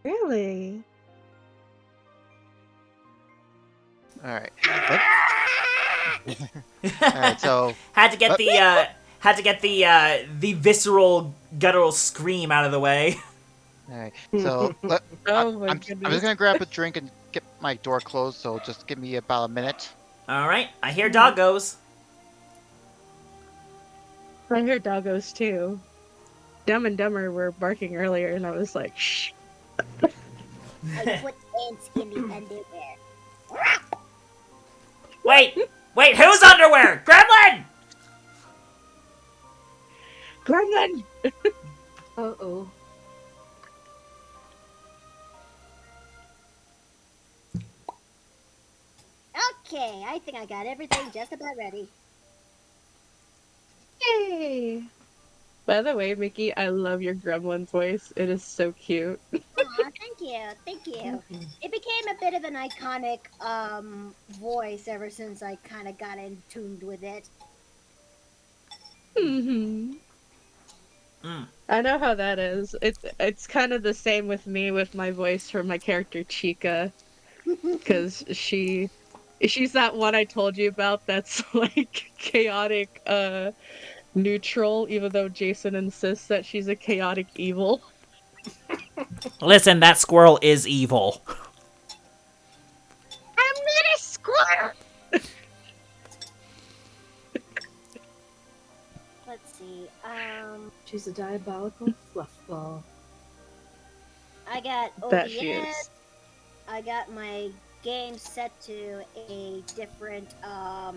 Really? All right. All right. So had to get the visceral guttural scream out of the way. all right. So Oh my I'm goodness. just gonna grab a drink and get my door closed. So just give me about a minute. All right, I hear doggos. I hear doggos too. Dumb and Dumber were barking earlier, and I was like, shh. I put ants in the underwear. Wait, whose underwear? Gremlin! Gremlin! Uh-oh. Okay, I think I got everything just about ready. Yay! By the way, Mickey, I love your gremlin voice. It is so cute. Aw, thank you. It became a bit of an iconic voice ever since I kind of got in tuned with it. Mm-hmm. I know how that is. It's kind of the same with me with my voice for my character Chica, because she's that one I told you about that's like chaotic neutral, even though Jason insists that she's a chaotic evil. Listen, that squirrel is evil. I'm not a squirrel. Let's see. She's a diabolical fluffball. I got That she OBS. is. I got my game set to a different Oh,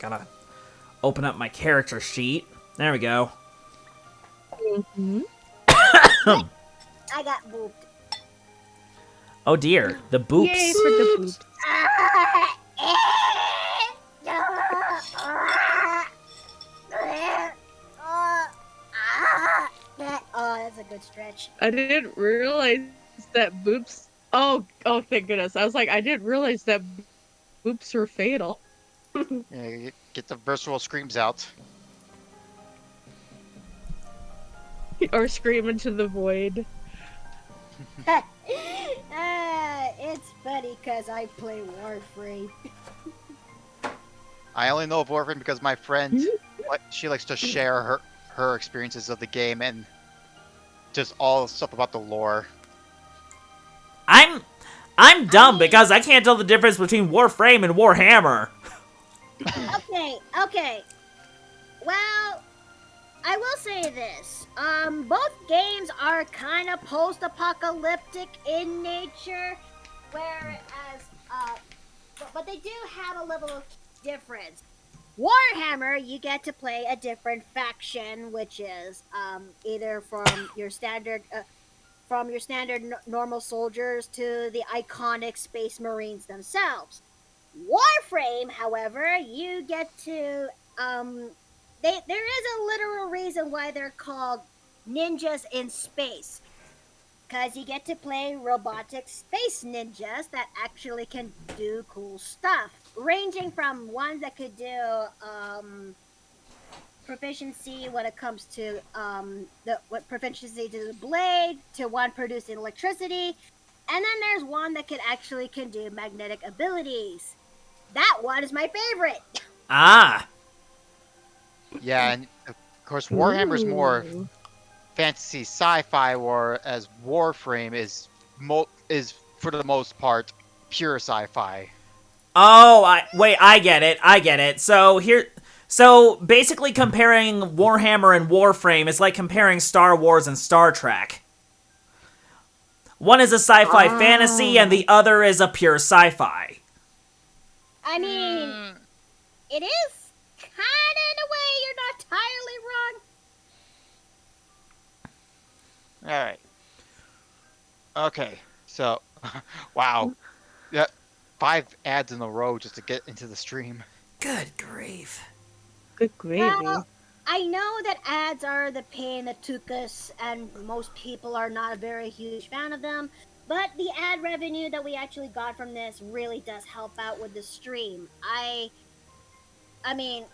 gotta open up my character sheet. There we go. Mm-hmm. I got booped. Oh dear, the boops. Yay for the boops. Oh, that's a good stretch. I didn't realize that boops. Oh, thank goodness. I was like, I didn't realize that boops were fatal. Yeah, get the visceral screams out. Or scream into the void. It's funny because I play Warframe. I only know of Warframe because my friend, she likes to share her experiences of the game and just all the stuff about the lore. I'm dumb because I can't tell the difference between Warframe and Warhammer. Okay. Well, I will say this. Both games are kind of post-apocalyptic in nature, whereas, but they do have a level of difference. Warhammer, you get to play a different faction, which is either from your standard normal soldiers to the iconic Space Marines themselves. Warframe, however, you get to there is a literal reason why they're called ninjas in space. Because you get to play robotic space ninjas that actually can do cool stuff. Ranging from ones that could do proficiency when it comes to proficiency to the blade, to one producing electricity, and then there's one that can do magnetic abilities. That one is my favorite. Ah. Yeah, and of course Warhammer's more Ooh. fantasy sci-fi, whereas Warframe is for the most part pure sci-fi. Oh, I get it. So basically comparing Warhammer and Warframe is like comparing Star Wars and Star Trek. One is a sci-fi fantasy and the other is a pure sci-fi. I mean, it is kind of in a way you're not entirely wrong. All right. Okay. So, wow. Yeah, 5 ads in a row just to get into the stream. Good grief. Good gravy. Well, I know that ads are the pain that took us, and most people are not a very huge fan of them. But the ad revenue that we actually got from this really does help out with the stream. I mean,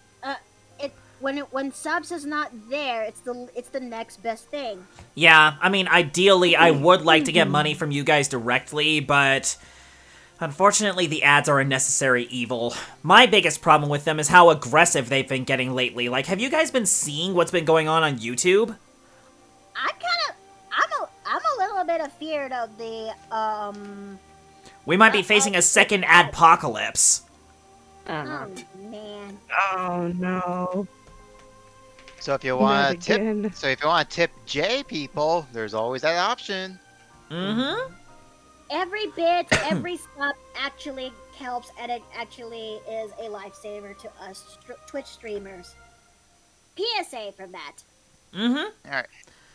when subs is not there, it's the next best thing. Yeah, I mean, ideally, I would like to get money from you guys directly, but unfortunately, the ads are a necessary evil. My biggest problem with them is how aggressive they've been getting lately. Like, have you guys been seeing what's been going on YouTube? I'm a little bit afeared of the We might be facing a second adpocalypse. oh man. Oh no. So if you Not want to again. tip J people, there's always that option. Mm-hmm. Every bit, every sub actually helps, and it actually is a lifesaver to us Twitch streamers. PSA from that. Mm-hmm. All right.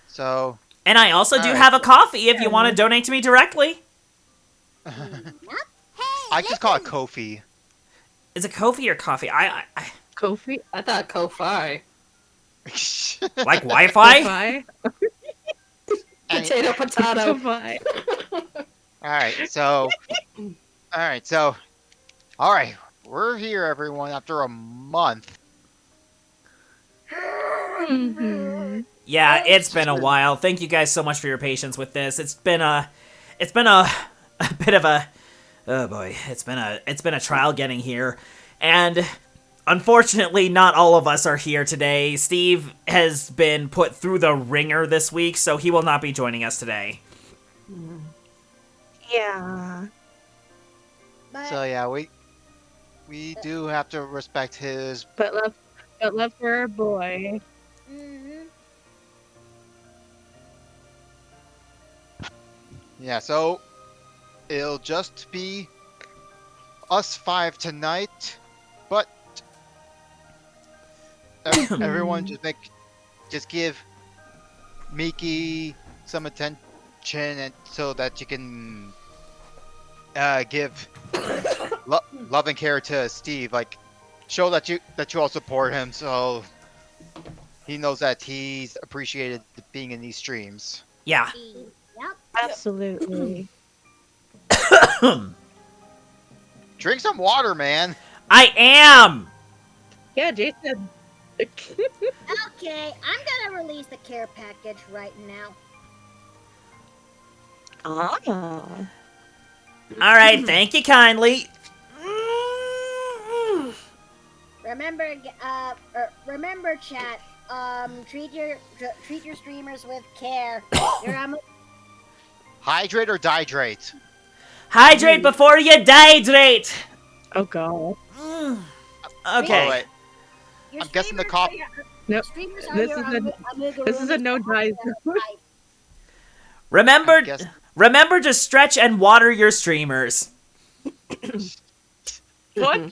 So And I also do Alright. have a coffee if you want to donate to me directly. I just call it Kofi. Is it Kofi or coffee? I Kofi? I thought Ko-Fi. like Wi-Fi. Kofi? Potato, potato. Kofi. All right, we're here, everyone, after a month. Mhm. Yeah, Oh, it's been a while. Thank you guys so much for your patience with this. It's been a a bit of a, oh boy, it's been a trial getting here. And unfortunately, not all of us are here today. Steve has been put through the ringer this week, so he will not be joining us today. Yeah. But So yeah, we do have to respect his. But love for our boy. mhm. Yeah, so it'll just be us five tonight, but everyone just give Miki some attention, and so that you can give love and care to Steve. Like, show that you all support him, so he knows that he's appreciated being in these streams. Yeah. Yep. Absolutely. Drink some water, man. I am! Yeah, Jason. Okay, I'm gonna release the care package right now. Ah. Alright, thank you kindly. Remember, chat. Treat your streamers with care. Hydrate or dihydrate? Hydrate before you dehydrate! Oh god. Okay. Oh, wait. Your I'm guessing the streamers cop. are your- Nope. Streamers are This your is a- amigurumi this is a no die for zone. life. Remember, Guess- remember to stretch and water your streamers. What?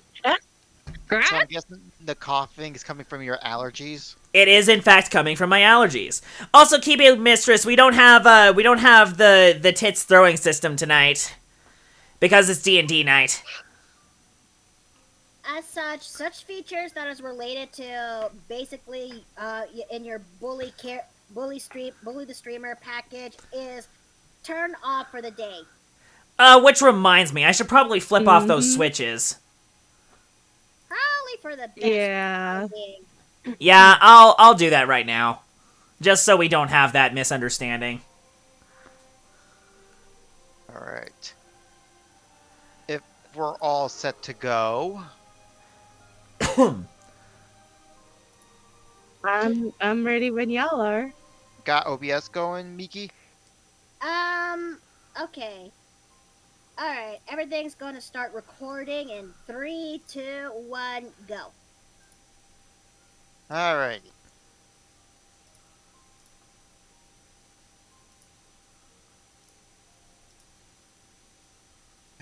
So I'm guessing the coughing is coming from your allergies. It is in fact coming from my allergies. Also, keep it, mistress. We don't have the tits throwing system tonight because it's D&D night. As such features that is related to basically in your bully the streamer package is turned off for the day. Which reminds me, I should probably flip off those switches. Probably for the best. Yeah. Yeah, I'll do that right now, just so we don't have that misunderstanding. All right. If we're all set to go, I'm ready when y'all are. got OBS going, Miki? Okay. Alright, everything's gonna start recording in 3, 2, 1, go. Alrighty.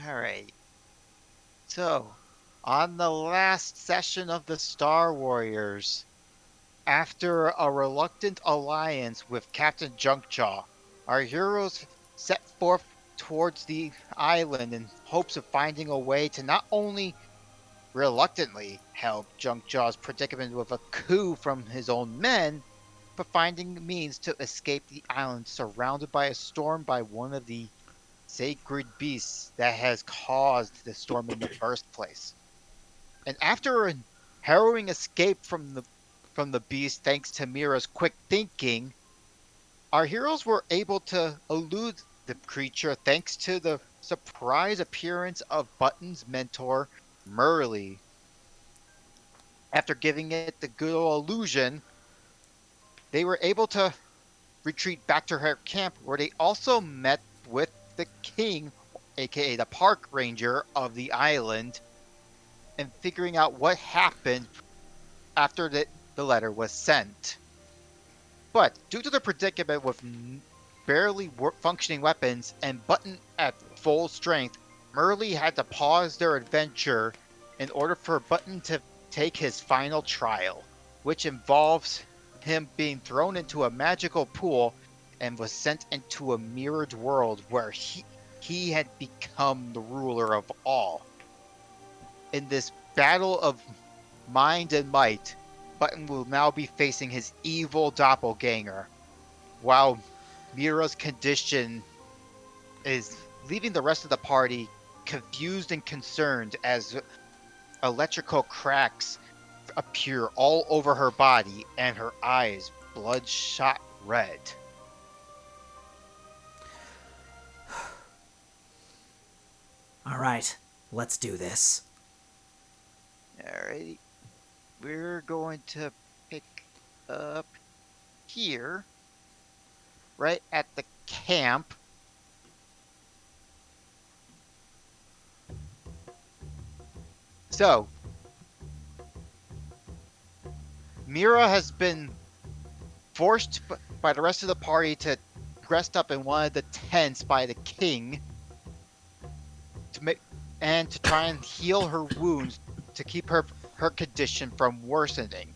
Alright. So, on the last session of the Star Warriors, after a reluctant alliance with Captain Junkjaw, our heroes set forth towards the island in hopes of finding a way to not only reluctantly help Junkjaw's predicament with a coup from his own men, but finding means to escape the island surrounded by a storm by one of the sacred beasts that has caused the storm in the first place. And after a harrowing escape from the beast thanks to Mira's quick thinking, our heroes were able to elude the creature thanks to the surprise appearance of Button's mentor, Merly. After giving it the good old illusion, they were able to retreat back to her camp, where they also met with the king, aka the park ranger of the island, and figuring out what happened after the letter was sent. But due to the predicament with barely functioning weapons and Button at full strength, Merly had to pause their adventure in order for Button to take his final trial, which involves him being thrown into a magical pool and was sent into a mirrored world where he had become the ruler of all. In this battle of mind and might, Button will now be facing his evil doppelganger, while Mira's condition is leaving the rest of the party confused and concerned as electrical cracks appear all over her body and her eyes bloodshot red. All right, let's do this. Alrighty. We're going to pick up here, right at the camp. So, Mira has been forced by the rest of the party to rest up in one of the tents by the king to try and heal her wounds to keep her condition from worsening.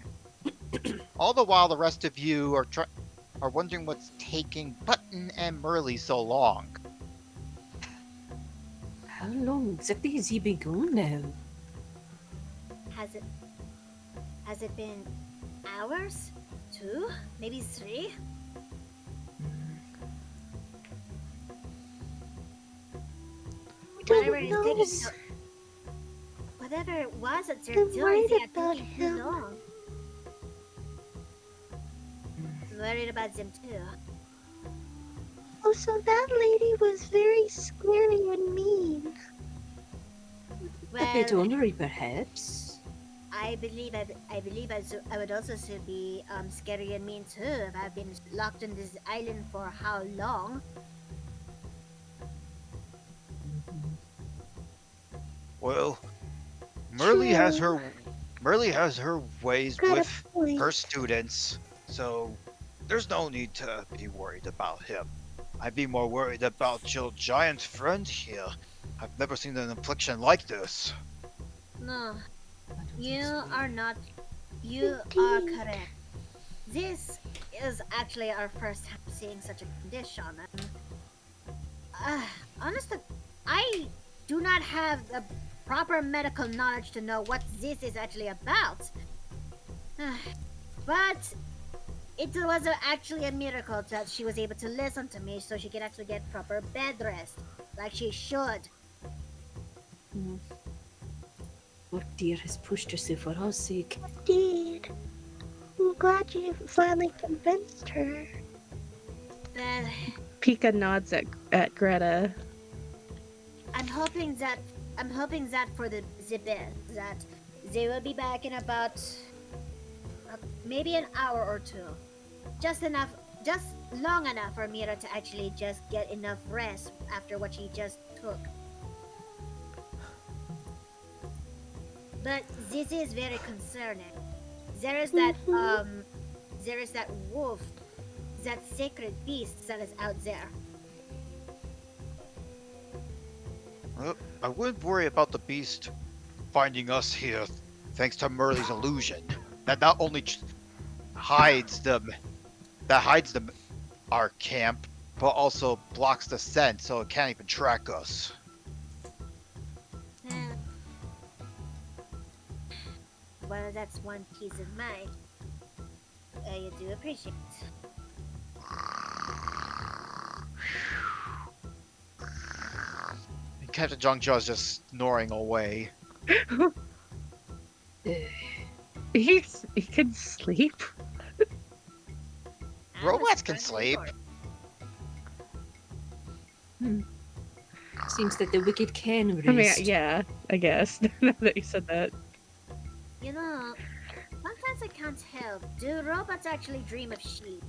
All the while, the rest of you are wondering what's taking Button and Merle so long. How long exactly has he been gone now? Has it been hours? 2? Maybe 3? Whatever it was that they're doing, they are taking too long. I'm worried about them too. Oh, so that lady was very scary and mean. A bit Well, ornery, perhaps. I believe I would also be scary and mean too if I've been locked on this island for how long. Well, Merle has her ways Got a with point. her students, so there's no need to be worried about him. I'd be more worried about your giant friend here. I've never seen an affliction like this. No, I don't think you so. are not. You are Indeed. correct. This is actually our first time seeing such a condition. And, honestly, I do not have the proper medical knowledge to know what this is actually about. But it was actually a miracle that she was able to listen to me so she could actually get proper bed rest, like she should. Poor dear has pushed herself for our sake. Indeed. I'm glad you finally convinced her. Well, Pika nods at Greta. I'm hoping that for the best that they will be back in about maybe an hour or 2, just long enough for Mira to actually just get enough rest after what she just took. But this is very concerning. There is that wolf, that sacred beast that is out there. Well, I wouldn't worry about the beast finding us here, thanks to Merle's illusion. That not only hides our camp, but also blocks the scent, so it can't even track us. Well, that's one piece of mind. You do appreciate. Captain Jungjaw is just snoring away. He can sleep. Robots can sleep. Seems that the wicked can rest. I mean, yeah, I guess. Now that you said that. You know, sometimes I can't help. Do robots actually dream of sheep?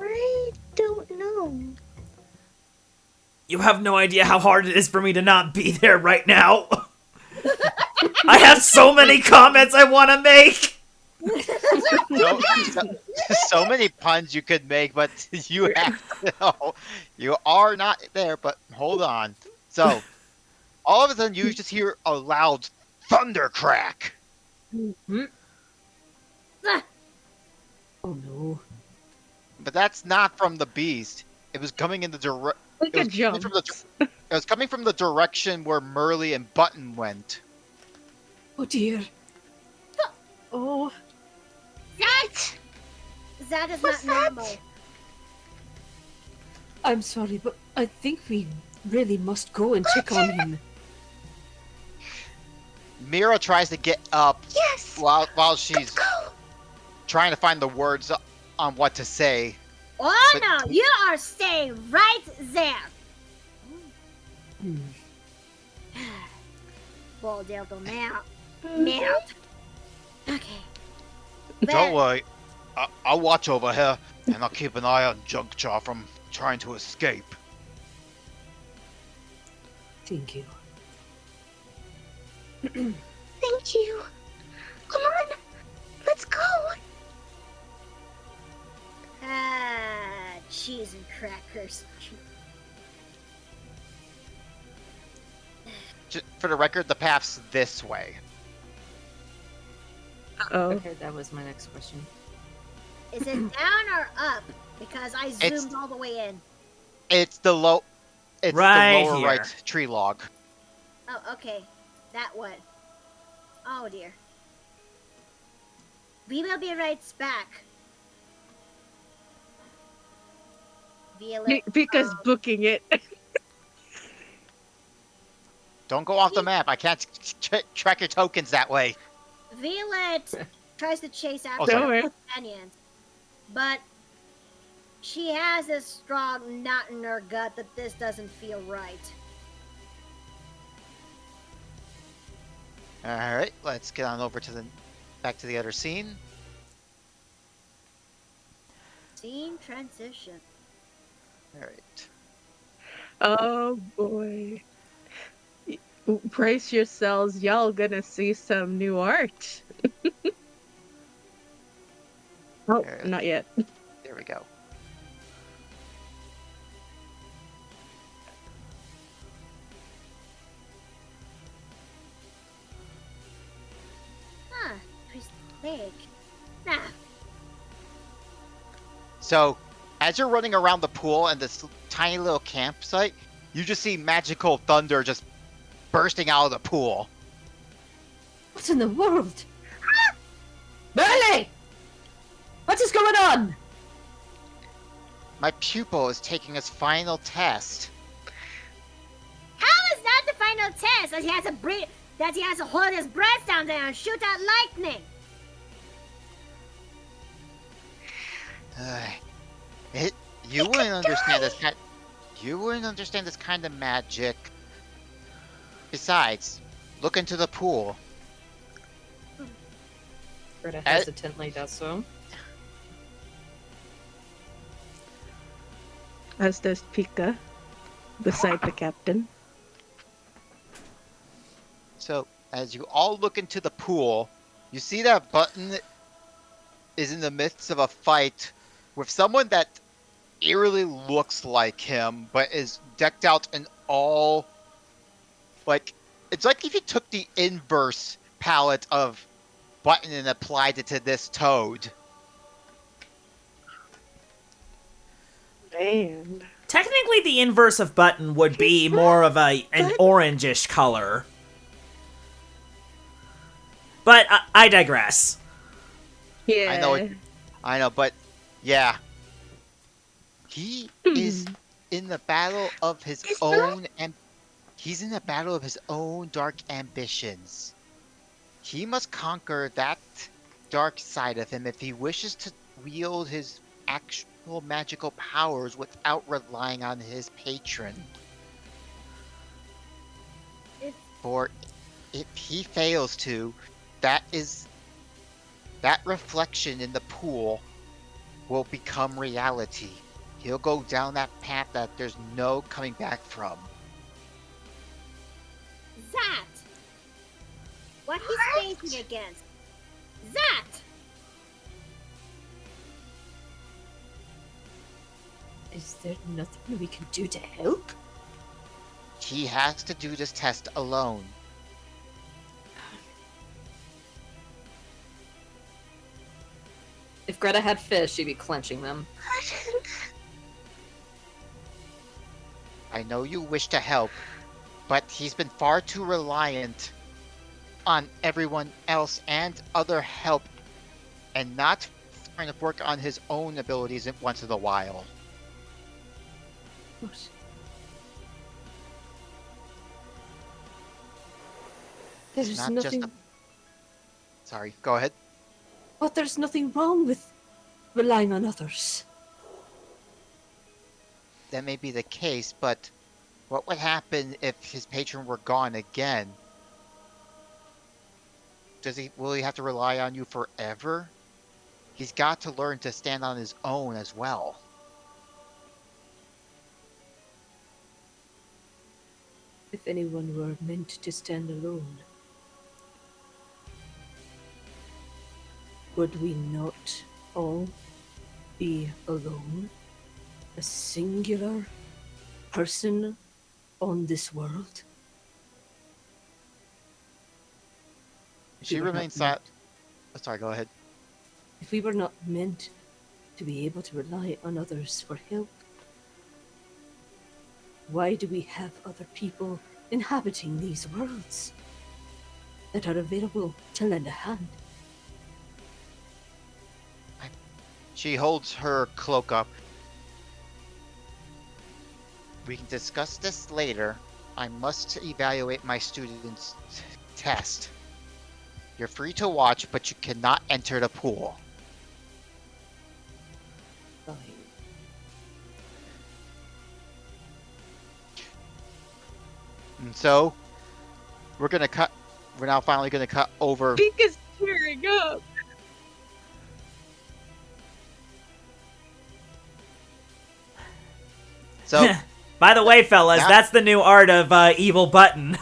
I don't know. You have no idea how hard it is for me to not be there right now. I have so many comments I want to make. So many puns you could make, but you have to know. You are not there, but hold on. So, all of a sudden you just hear a loud thunder crack. Oh no. But that's not from the beast. It was coming in the it was coming from the direction where Merle and Button went. Oh dear. Oh. That is not normal. I'm sorry, but I think we really must go and check on him. Mira tries to get up Yes! while Let's she's go! trying to find the words on what to say. Oh But- no, you are staying right there. Hmm. Ball Delta mount. Mount. Okay. Don't worry, I'll watch over here, and I'll keep an eye on Junkjaw from trying to escape. Thank you. Thank you. Come on, let's go. Ah, cheese and crackers. Just for the record, the path's this way. Oh. Okay, that was my next question. Is it down or up? Because I It's- zoomed all the way in. It's the lower Here. right tree log. Oh, okay. That one. Oh dear. We will be right back. Because booking it. Don't go off the map. I can't track your tokens that way. Violet tries to chase after Oh, her Don't worry. companions, but she has this strong knot in her gut that this doesn't feel right. All right, let's get on over to back to the other scene. Scene transition. All right. Oh boy. Brace yourselves, y'all gonna see some new art. Oh, There. not yet. There we go. Huh. Prismatic. Nah. So, as you're running around the pool and this tiny little campsite, you just see magical thunder just bursting out of the pool. What in the world? Merle! What is going on? My pupil is taking his final test. How is that the final test? That he has to hold his breath down there and shoot out lightning. You wouldn't understand this kind. You wouldn't understand this kind of magic. Besides, look into the pool. Greta hesitantly does so. As does Pika, beside the captain. So, as you all look into the pool, you see that Button is in the midst of a fight with someone that eerily looks like him, but is decked out in all... it's like if you took the inverse palette of Button and applied it to this toad. Man. Technically, the inverse of Button would be more of an orangish color. But I digress. Yeah. I know, but yeah. He is in the battle of his own he's in the battle of his own dark ambitions. He must conquer that dark side of him if he wishes to wield his actual magical powers without relying on his patron. For if he fails to, that reflection in the pool will become reality. He'll go down that path that there's no coming back from. That. What he's facing against. That. Is there nothing we can do to help? He has to do this test alone. If Greta had fish, she'd be clenching them. I know you wish to help, but he's been far too reliant on everyone else and other help, and not trying to work on his own abilities once in a while. There's not nothing. just a... Sorry, go ahead. But there's nothing wrong with relying on others. That may be the case, but what would happen if his patron were gone again? Will he have to rely on you forever? He's got to learn to stand on his own as well. If anyone were meant to stand alone, would we not all be alone? A singular person on this world? She remains silent. Oh, sorry, go ahead. If we were not meant to be able to rely on others for help, why do we have other people inhabiting these worlds that are available to lend a hand? She holds her cloak up. We can discuss this later. I must evaluate my student's test. You're free to watch, but you cannot enter the pool. Fine. And so, we're now finally gonna cut over. Pink is tearing up. So, By the way, fellas, Yeah. that's the new art of Evil Button.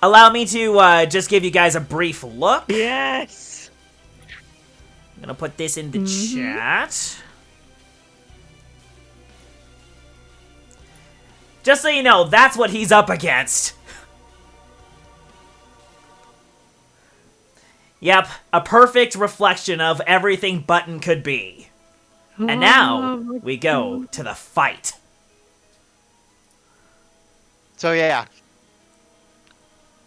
Allow me to just give you guys a brief look. Yes. I'm gonna put this in the chat. Just so you know, that's what he's up against. Yep, a perfect reflection of everything Button could be. And now, we go to the fight. so yeah.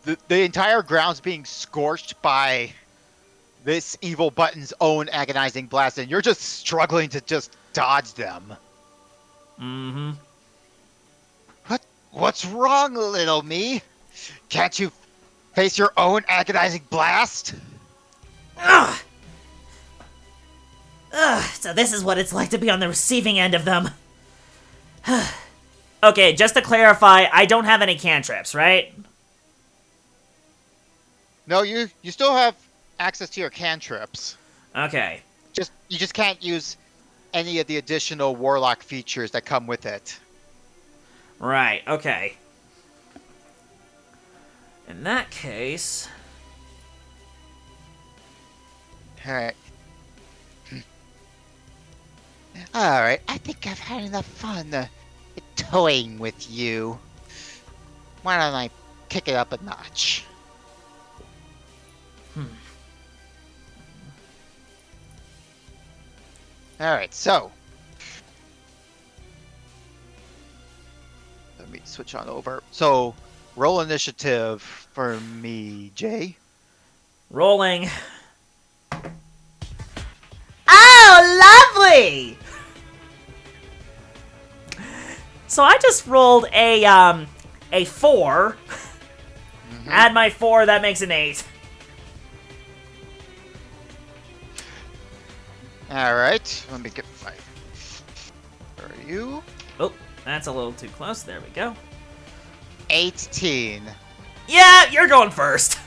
The entire ground's being scorched by this evil Button's own agonizing blast, and you're just struggling to just dodge them. Mm-hmm. What's wrong, little me? Can't you face your own agonizing blast? Ugh. Ugh, so this is what it's like to be on the receiving end of them. Okay, just to clarify, I don't have any cantrips, right? No, you still have access to your cantrips. Okay. You just can't use any of the additional warlock features that come with it. Right, okay. In that case... Alright. Alright, I think I've had enough fun toying with you. Why don't I kick it up a notch? Alright, so. Let me switch on over. So, roll initiative for me, Jay. Rolling. Oh, lovely! So I just rolled a 4. Add my 4, that makes an 8. Alright, let me get my... Where are you? Oh, that's a little too close. There we go. 18. Yeah, you're going first.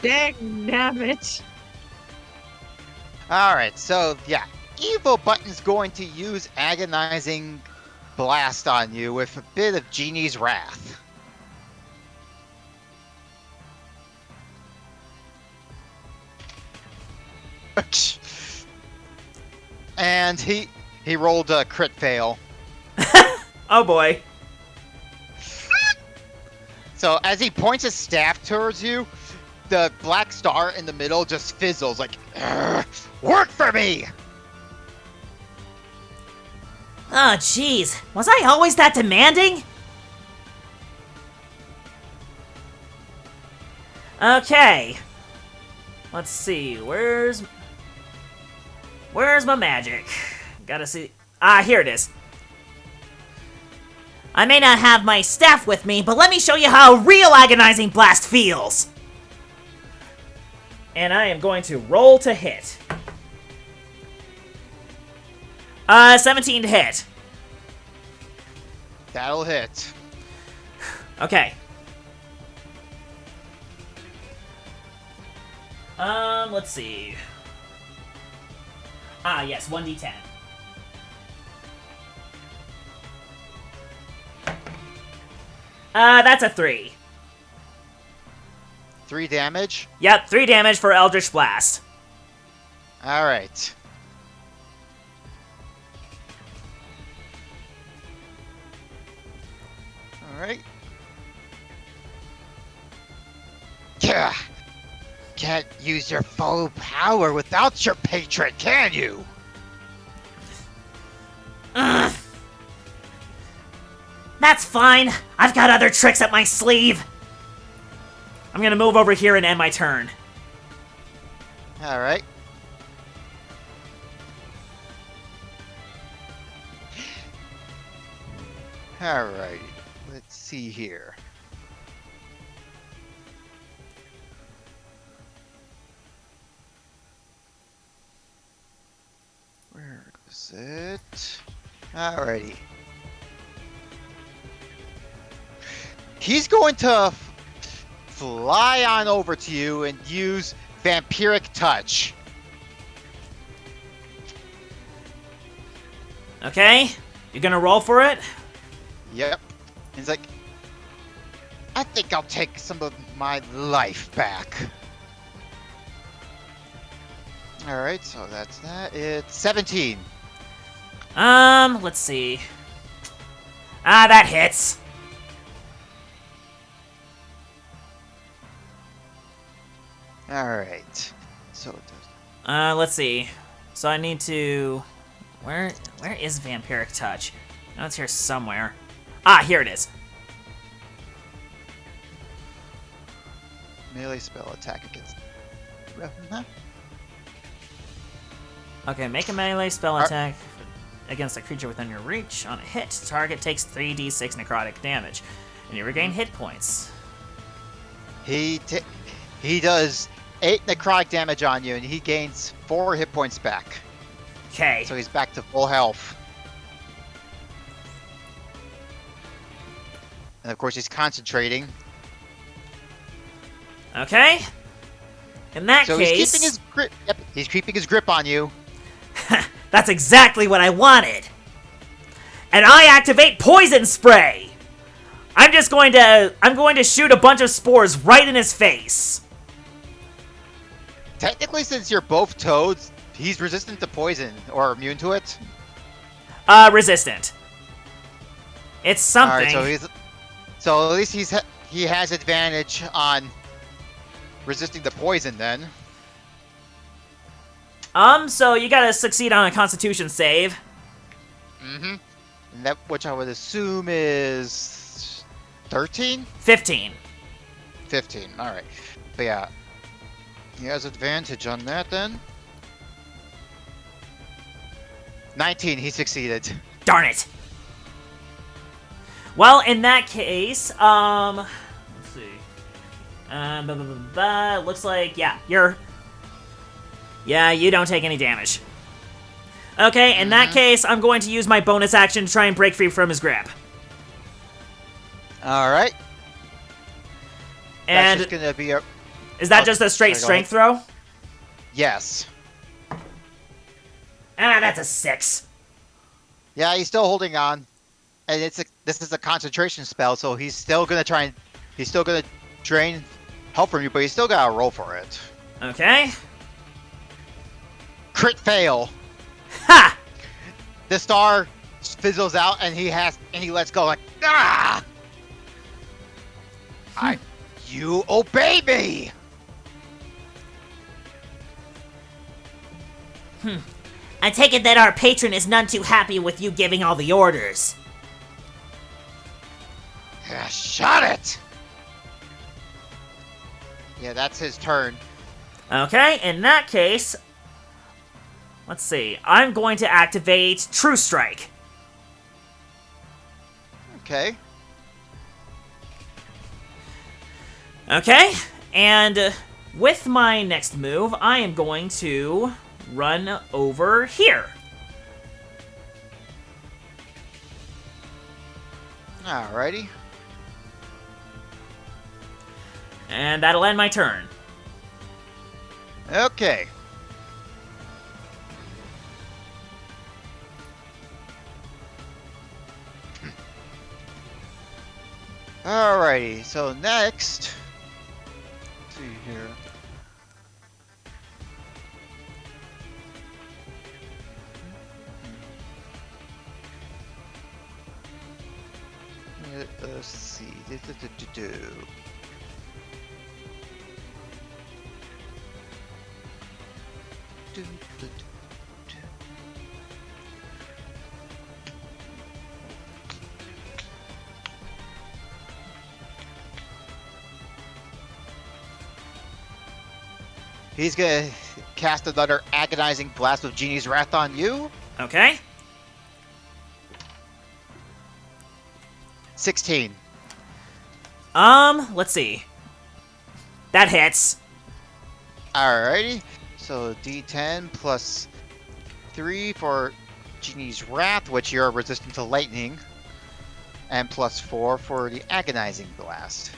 Dang damn it. Alright, so yeah. Evil Button's going to use Agonizing Blast on you with a bit of Genie's Wrath. And he rolled a crit fail. Oh boy. So as he points his staff towards you, the black star in the middle just fizzles like, work for me! Oh, jeez. Was I always that demanding? Okay. Let's see. Where's my magic? Gotta see. Ah, here it is. I may not have my staff with me, but let me show you how a real agonizing blast feels! And I am going to roll to hit. 17 to hit. That'll hit. Okay. Let's see. Ah, yes, 1d10. That's a 3. 3 damage? Yep, 3 damage for Eldritch Blast. Alright. Alright. Yeah. Can't use your full power without your patron, can you? Ugh. That's fine. I've got other tricks up my sleeve. I'm gonna move over here and end my turn. Alright. Alright. Let's see here. Where is it? Alrighty. He's going to fly on over to you and use Vampiric Touch. Okay, you're gonna roll for it? Yep. He's like, I think I'll take some of my life back. Alright, so that's that. It's 17. Let's see. Ah, that hits. Alright. So it does. Let's see. So I need to... Where is Vampiric Touch? I know it's here somewhere. Ah, here it is. Melee spell attack against... Okay, make a melee spell attack against a creature within your reach. On a hit, target takes 3d6 necrotic damage, and you regain hit points. He does 8 necrotic damage on you, and he gains 4 hit points back. Okay. So he's back to full health. And of course he's concentrating. Okay. In that So case... he's keeping his grip. Yep, he's keeping his grip on you. That's exactly what I wanted. And I activate Poison Spray. I'm going to shoot a bunch of spores right in his face. Technically, since you're both toads, he's resistant to poison or immune to it. Resistant. It's something. All right, so at least he has advantage on resisting the poison then. So you gotta succeed on a Constitution save. Mm-hmm. And that, which I would assume is 13? 15. 15. All right. But yeah, he has advantage on that then. 19. He succeeded. Darn it. Well, in that case, let's see. Looks like, you don't take any damage. Okay, in that case, I'm going to use my bonus action to try and break free from his grip. All right. And that's just gonna be a... Is that just a straight strength throw? Yes. Ah, that's a 6. Yeah, he's still holding on, and this is a concentration spell, so he's still gonna drain help from you, but he's still gotta roll for it. Okay. Crit fail. Ha! The star fizzles out, and he lets go like ah. You obey me. I take it that our patron is none too happy with you giving all the orders. Yeah, shut it. Yeah, that's his turn. Okay, in that case, let's see. I'm going to activate True Strike. Okay. Okay, and with my next move, I am going to run over here. Alrighty. And that'll end my turn. Okay. Alrighty, so next, let's see here. Let's see. He's gonna cast another agonizing blast of Genie's Wrath on you. Okay. 16. Let's see. That hits. Alrighty. So D10 plus 3 for Genie's Wrath, which you're resistant to lightning, and plus 4 for the agonizing blast.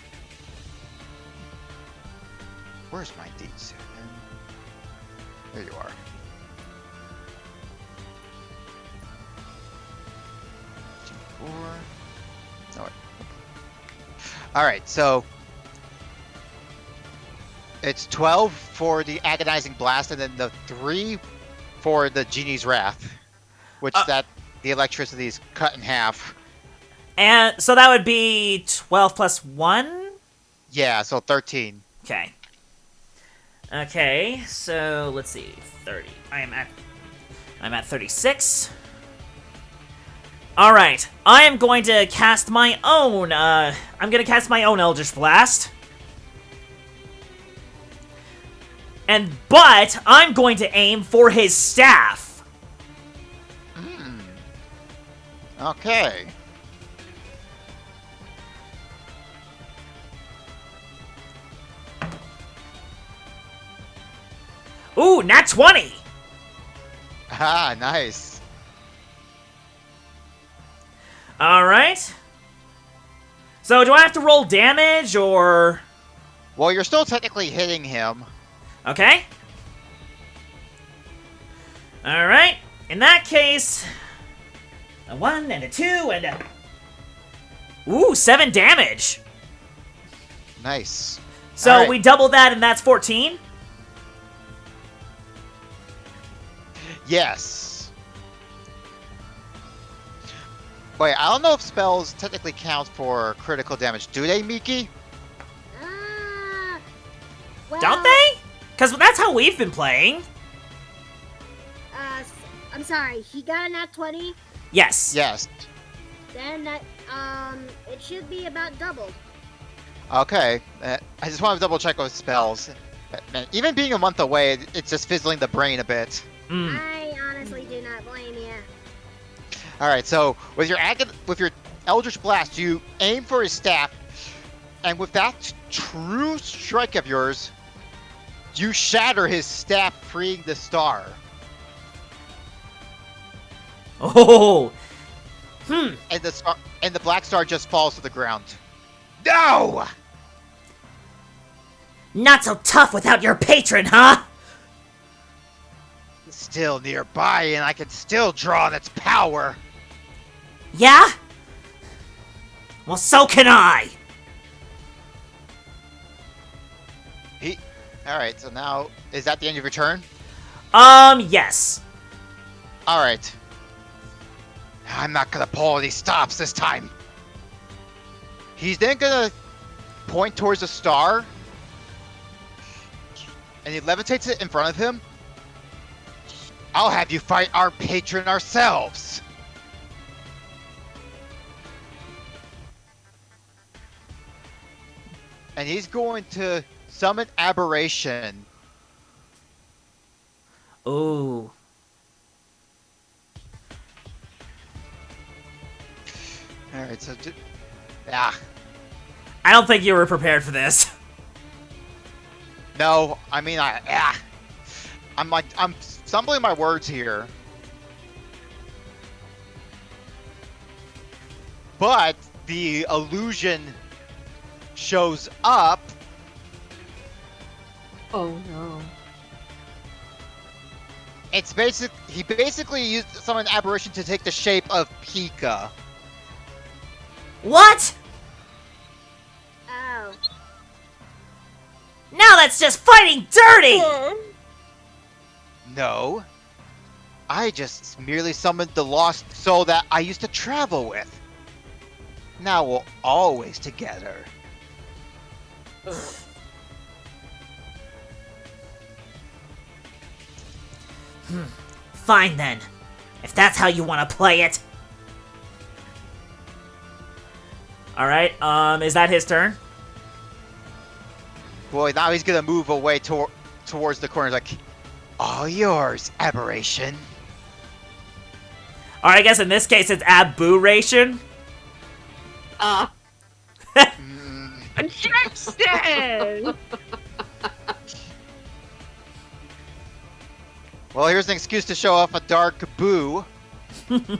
Where's my D7? There you are. D4. No, wait. Alright, so it's 12 for the agonizing blast, and then the 3 for the Genie's Wrath, which that the electricity is cut in half. And so that would be 12 plus 1? Yeah, so 13. Okay. Okay, so let's see. 30. I'm at 36. Alright, I am going to cast my own, I'm gonna cast my own Eldritch Blast. But I'm going to aim for his staff. Okay. Ooh, nat 20! Ah, nice. Alright. So do I have to roll damage, or... Well, you're still technically hitting him. Okay. Alright. In that case... A 1 and a 2 and a... Ooh, 7 damage! Nice. So Alright. we double that and that's 14? Yes. Wait, I don't know if spells technically count for critical damage. Do they, Miki? Well, Don't they? Because that's how we've been playing. I'm sorry, he got a nat 20, Yes. Yes. then that, it should be about doubled. Okay. I just want to double check with spells. Man, even being a month away, it's just fizzling the brain a bit. Mm. I honestly do not blame you. All right, so with your Eldritch Blast, you aim for his staff, and with that true strike of yours, you shatter his staff, freeing the star. Oh. And the black star just falls to the ground. No! Not so tough without your patron, huh? It's still nearby, and I can still draw on its power. Yeah? Well, so can I. Alright, so now, is that the end of your turn? Yes. Alright. I'm not gonna pull any stops this time. He's then gonna point towards the star, and he levitates it in front of him. I'll have you fight our patron ourselves. And he's going to summon Aberration. Ooh. All Alright, so... Ah. I don't think you were prepared for this. No, I mean, I'm stumbling my words here. But the illusion shows up. Oh no. It's he basically used summoned aberration to take the shape of Pika. What? Oh. Now that's just fighting dirty! No. I just merely summoned the lost soul that I used to travel with. Now we're always together. Fine then. If that's how you want to play it. Alright, is that his turn? Boy, now he's gonna move away towards the corner like, all yours, aberration. Alright, I guess in this case it's aberration. Jackson! Well, here's an excuse to show off a dark boo. Okay.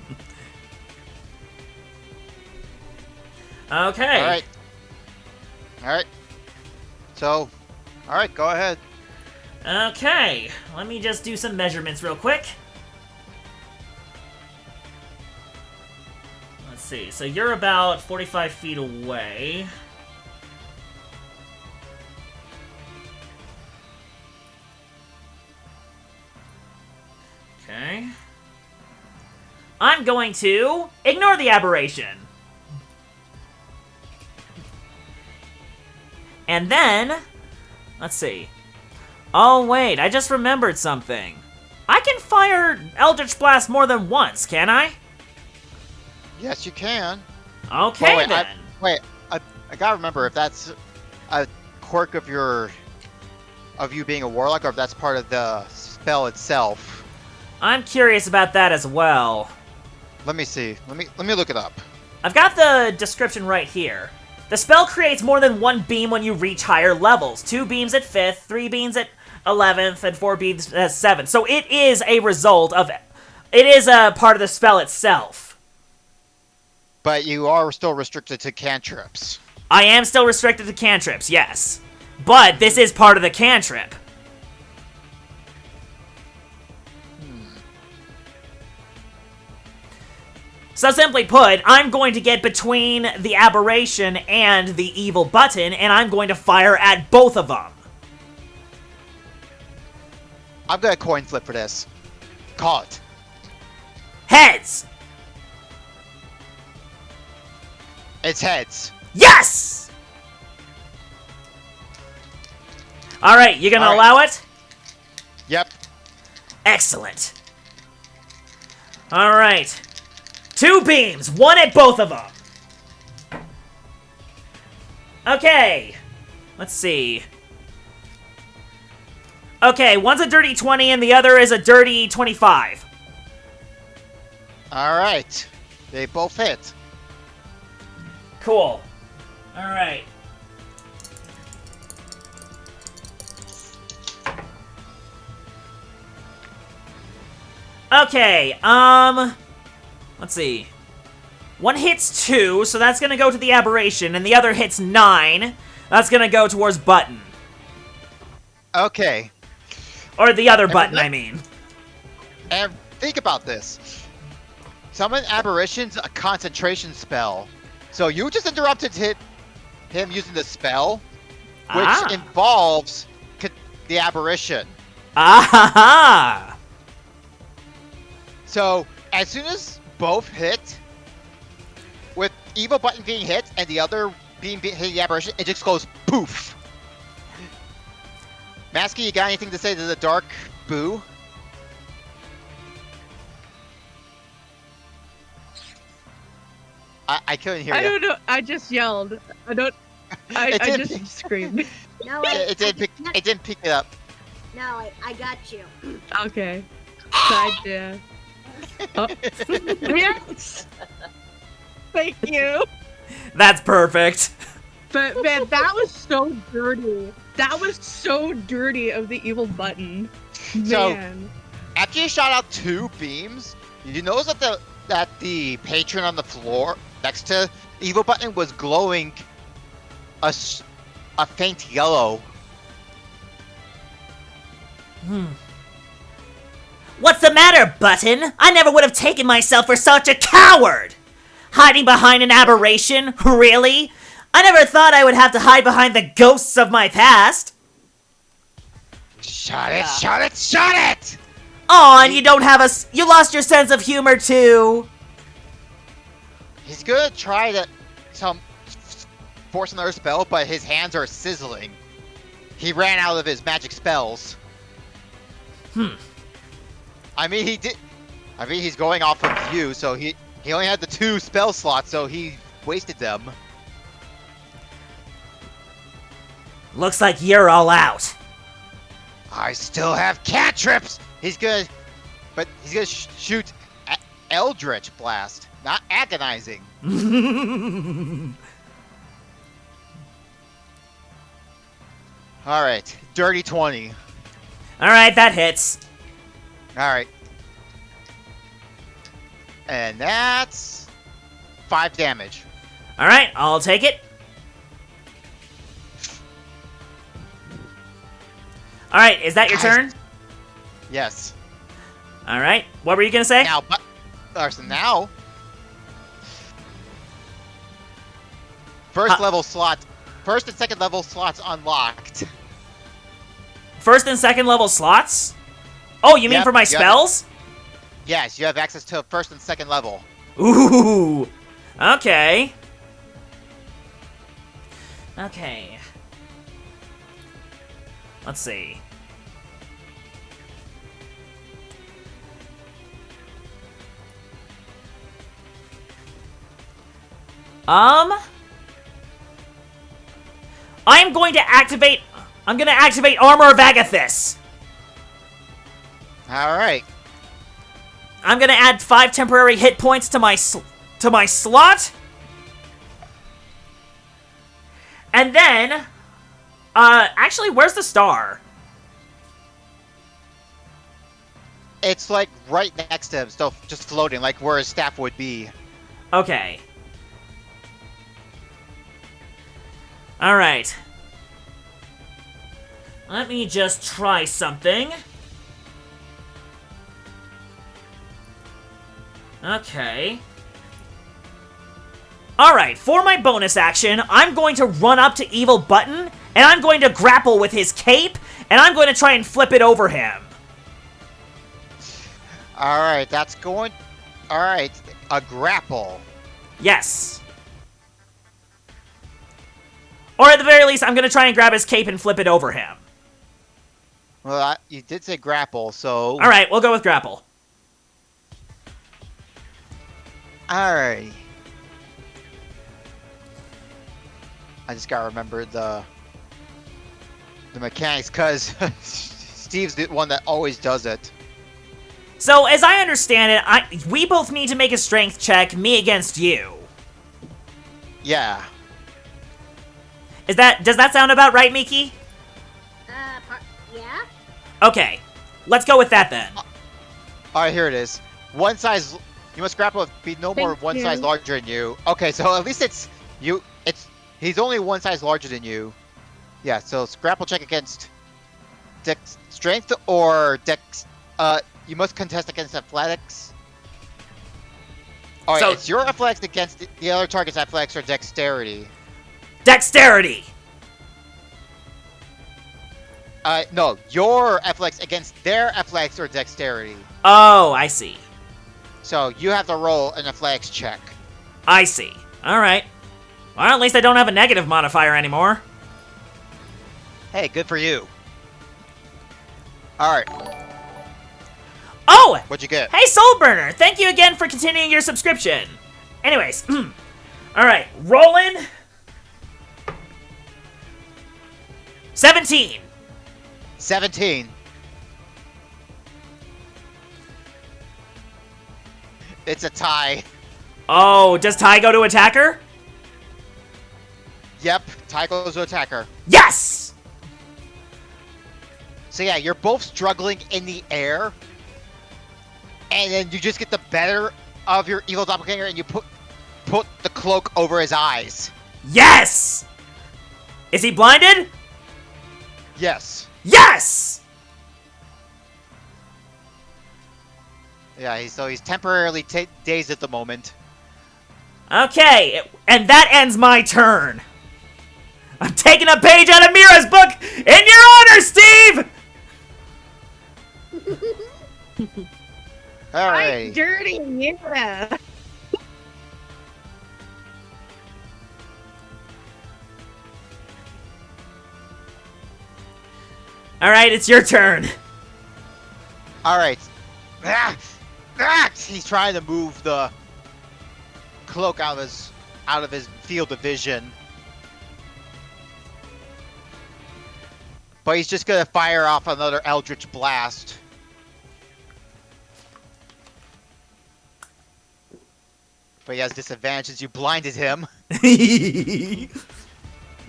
Alright. Alright. So, alright, go ahead. Okay. Let me just do some measurements real quick. Let's see. So you're about 45 feet away. Okay. I'm going to ignore the aberration. And then, let's see. Oh wait, I just remembered something. I can fire Eldritch Blast more than once, can I? Yes, you can. Okay, wait, then. I gotta remember if that's a quirk of you being a warlock, or if that's part of the spell itself. I'm curious about that as well. Let me see. Let me look it up. I've got the description right here. The spell creates more than one beam when you reach higher levels. 2 beams at 5th, 3 beams at 11th, and 4 beams at 7th. So it is a result of... It is a part of the spell itself. But you are still restricted to cantrips. I am still restricted to cantrips, yes. But this is part of the cantrip. So simply put, I'm going to get between the aberration and the evil button, and I'm going to fire at both of them. I'm gonna coin flip for this. Call it. Heads! It's heads. Yes! Alright, you gonna All right. allow it? Yep. Excellent. Alright. 2 beams, 1 at both of them. Okay. Let's see. Okay, one's a dirty 20 and the other is a dirty 25. Alright. They both hit. Cool. Alright. Okay, let's see. One hits 2, so that's gonna go to the aberration, and the other hits 9. That's gonna go towards button. Okay. Or the other button, I mean. And think about this. Summon Aberration's a concentration spell. So you just interrupted him using the spell, which involves the Aberration. Ah-ha-ha! So as soon as both hit, with evil button being hit and the other being hitting the Aberration, it just goes poof. Masky, you got anything to say to the dark boo? I couldn't hear you. I don't know. I just yelled. I just screamed. No, It didn't pick it up. No, I got you. Okay. Side yeah. Oh. Yes! Thank you. That's perfect. But man, that was so dirty. That was so dirty of the evil button. So- Man. After you shot out 2 beams, you notice that the patron on the floor next to Evil Button was glowing a faint yellow. What's the matter, Button? I never would have taken myself for such a coward! Hiding behind an aberration? Really? I never thought I would have to hide behind the ghosts of my past! Shot it! Shot it! Shot it! Aw, and you don't have you lost your sense of humor too! He's gonna try to force another spell, but his hands are sizzling. He ran out of his magic spells. I mean, he's going off of you, so he only had the 2 spell slots, so he wasted them. Looks like you're all out. I still have cantrips! He's gonna shoot Eldritch Blast, not Agonizing. Alright, Dirty 20. Alright, that hits. Alright. And that's 5 damage. Alright, I'll take it. Alright, is that your turn? Yes. Alright, what were you gonna say? Now, so now, first and second level slots unlocked. First and second level slots? Oh, you mean Yep, for my you have spells? Yes, you have access to first and second level. Ooh. Okay. Okay. Let's see. I'm going to activate Armor of Agathis. Alright. I'm gonna add 5 temporary hit points to my slot. And then, actually, where's the star? It's like right next to him, still just floating, like where his staff would be. Okay. Alright. Let me just try something. Okay. Alright, for my bonus action, I'm going to run up to Evil Button, and I'm going to grapple with his cape, and I'm going to try and flip it over him. Alright, Alright, a grapple. Yes. Or at the very least, I'm going to try and grab his cape and flip it over him. Well, you did say grapple, so... Alright, we'll go with grapple. Alright. I just gotta remember the mechanics, because Steve's the one that always does it. So, as I understand it, we both need to make a strength check, me against you. Yeah. Does that sound about right, Miki? Yeah? Okay. Let's go with that then. Alright, here it is. One size... You must grapple be no more Thank one you. size larger than you. Okay, so at least he's only one size larger than you. Yeah, so it's grapple check against strength or you must contest against athletics. Alright, So- it's your athletics against the other target's athletics or dexterity. Dexterity! No, your athletics against their athletics or dexterity. Oh, I see. So you have to roll an athletics check. I see. Alright. Well, at least I don't have a negative modifier anymore. Hey, good for you. Alright, Oh! what'd you get? Hey, Soulburner! Thank you again for continuing your subscription. Anyways, alright, rolling. 17. 17. It's a tie. Oh, does Ty go to attack her? Yep, Ty goes to attack her. Yes! So yeah, you're both struggling in the air, and then you just get the better of your evil doppelganger, and you put the cloak over his eyes. Yes! Is he blinded? Yes. Yes! Yeah, he's temporarily dazed at the moment. Okay, and that ends my turn. I'm taking a page out of Mira's book in your honor, Steve! Alright. Dirty, yeah. Alright, it's your turn. Alright. He's trying to move the cloak out of his field of vision. But he's just gonna fire off another Eldritch Blast. But he has disadvantage since you blinded him.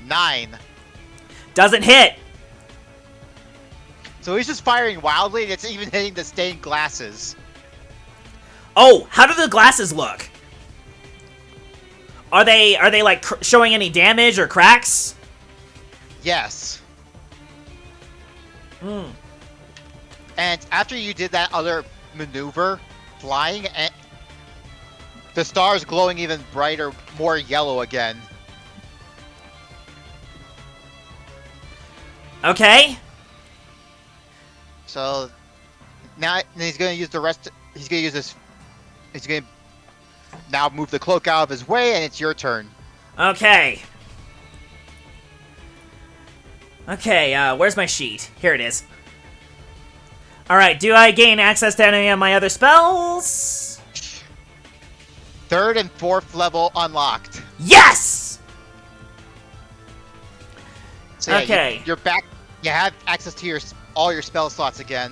9. Doesn't hit. So he's just firing wildly, and it's even hitting the stained glasses. Oh, how do the glasses look? Are they like showing any damage or cracks? Yes. Hmm. And after you did that other maneuver, flying, and the star's glowing even brighter, more yellow again. Okay. So now he's gonna use the rest. He's gonna use this. He's gonna now move the cloak out of his way, and it's your turn. Okay. Okay, where's my sheet? Here it is. Alright, do I gain access to any of my other spells? 3rd and 4th level unlocked. Yes! So yeah, Okay. you're back. You have access to all your spell slots again.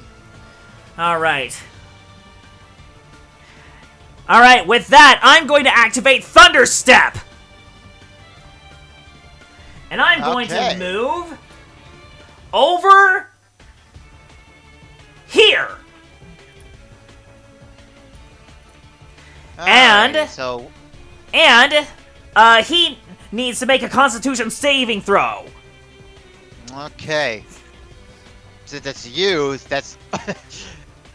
Alright. Alright, with that, I'm going to activate Thunder Step! And I'm going to move over here. And he needs to make a Constitution saving throw. Okay. So that's you. That's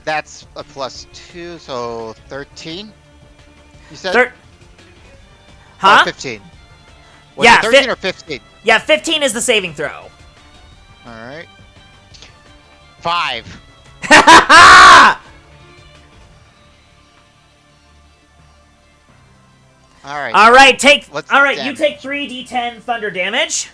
that's a +2, so 13. You said? Huh? 15. Was Yeah, it 13 or 15? Yeah, 15 is the saving throw. All right. 5. All right. All right, What's you take 3d10 thunder damage.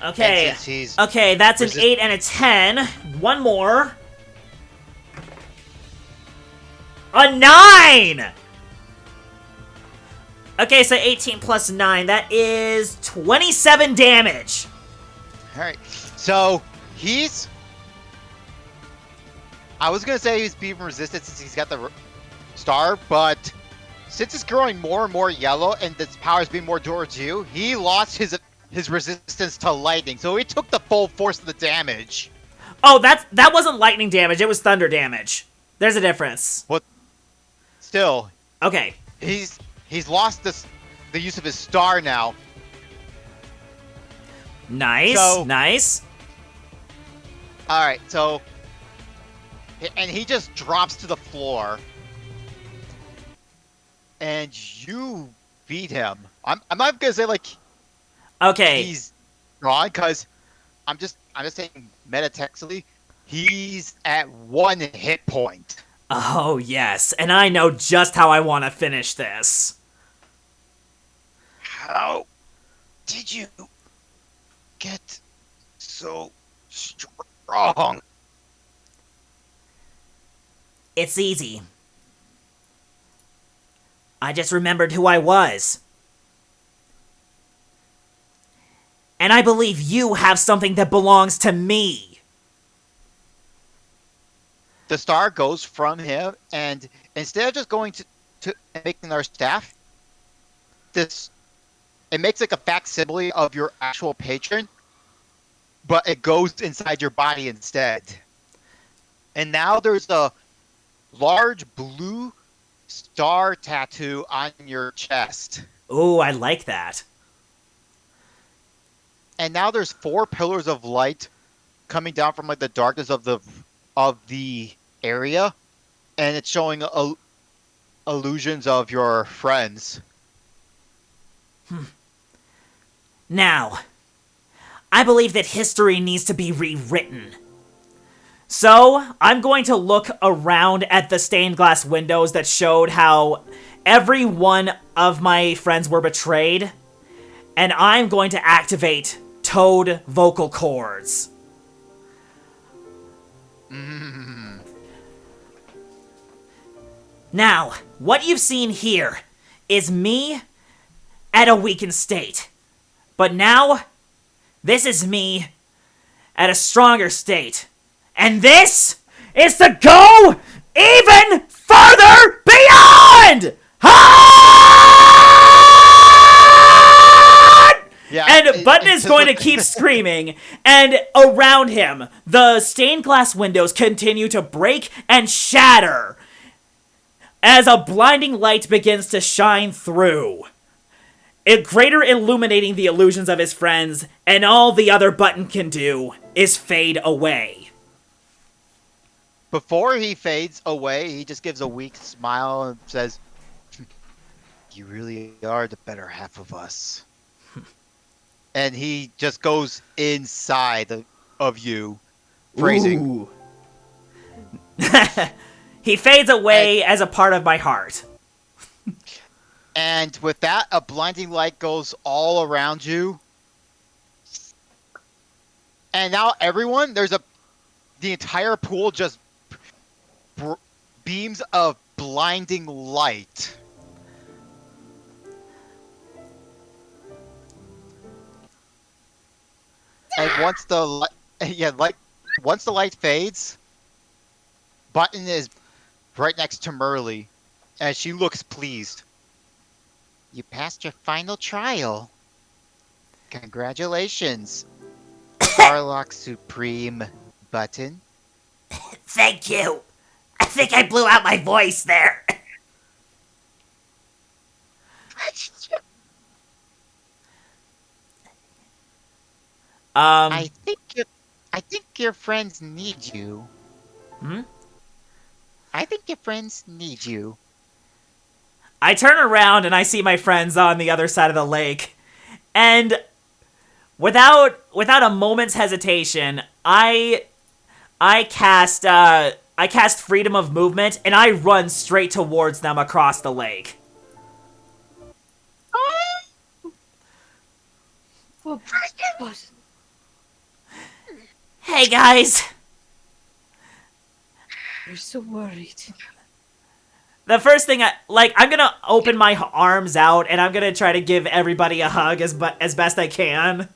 Okay. Okay, that's an 8 and a 10. One more. A 9! Okay, so 18 plus 9. That is 27 damage. Alright. So, I was going to say he's being resistant since he's got the star, but since it's growing more and more yellow and its power is being more towards you, he lost his resistance to lightning, so he took the full force of the damage. Oh, that wasn't lightning damage, it was thunder damage. There's a difference. What? Still. Okay. He's lost the use of his star now. Nice, nice. Alright, so... And he just drops to the floor. And you beat him. I'm not gonna say, like... Okay. He's gone, because I'm just saying metatextually, he's at 1 hit point. Oh, yes, and I know just how I want to finish this. How did you get so strong? It's easy. I just remembered who I was. And I believe you have something that belongs to me. The star goes from him, and instead of just going to making another staff, it makes like a facsimile of your actual patron, but it goes inside your body instead. And now there's a large blue star tattoo on your chest. Ooh, I like that. And now there's 4 pillars of light coming down from like the darkness of the area, and it's showing illusions of your friends. Now, I believe that history needs to be rewritten. So, I'm going to look around at the stained glass windows that showed how every one of my friends were betrayed, and I'm going to activate Toad vocal cords. Now, what you've seen here is me at a weakened state. But now, this is me at a stronger state. And this is to go even further beyond! Yeah, And Button is going to keep screaming, and around him, the stained glass windows continue to break and shatter as a blinding light begins to shine through, it greater illuminating the illusions of his friends, and all the other Button can do is fade away. Before he fades away, he just gives a weak smile and says, "You really are the better half of us." And he just goes inside of you, phrasing. Ooh. He fades away as a part of my heart. And with that, a blinding light goes all around you. And now everyone, the entire pool just beams of blinding light. And once the light fades, Button is right next to Merly, and she looks pleased. You passed your final trial. Congratulations, Starlock Supreme Button. Thank you. I think I blew out my voice there. I think your friends need you. Hmm? I think your friends need you. I turn around and I see my friends on the other side of the lake, and without a moment's hesitation, I cast freedom of movement, and I run straight towards them across the lake. Oh, but Hey guys, you're so worried. the first thing I'm gonna open my arms out and I'm gonna try to give everybody a hug as best I can.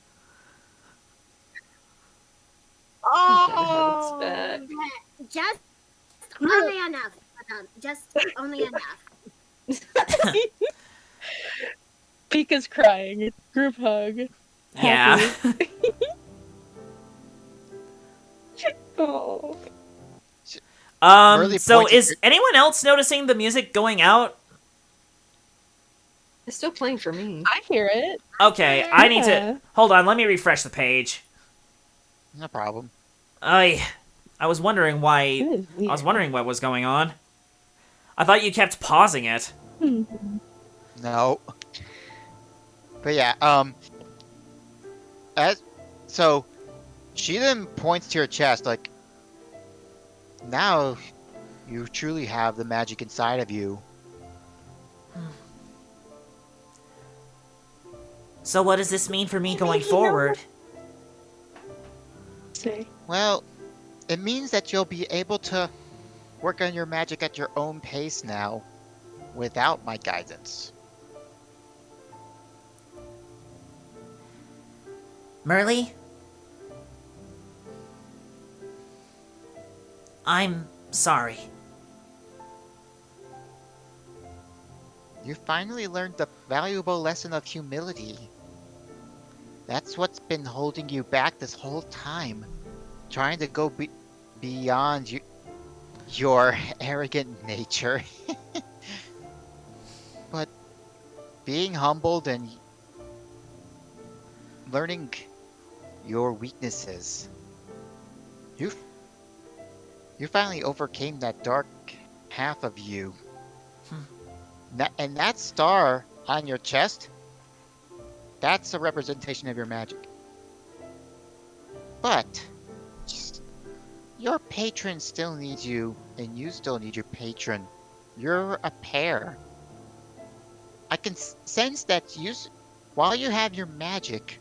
Oh, That's bad. Just only enough. Just only enough. Pika's crying. Group hug. Yeah. Happy. Oh. Merly So points at is anyone else noticing the music going out? It's still playing for me. I hear it. Okay, I need Yeah. to hold on. Let me refresh the page. No problem. I was wondering why. It is I was weird. wondering what was going on. I thought you kept pausing it. No. But yeah, so she then points to your chest like, now you truly have the magic inside of you. So what does this mean for me going forward? Say. Well, it means that you'll be able to work on your magic at your own pace now, without my guidance. Merly? I'm sorry. You finally learned the valuable lesson of humility. That's what's been holding you back this whole time. Trying to go beyond your arrogant nature. But being humbled and learning your weaknesses. You you finally overcame that dark half of you. And that star on your chest, that's a representation of your magic. But your patron still needs you, and you still need your patron. You're a pair. I can sense that while you have your magic,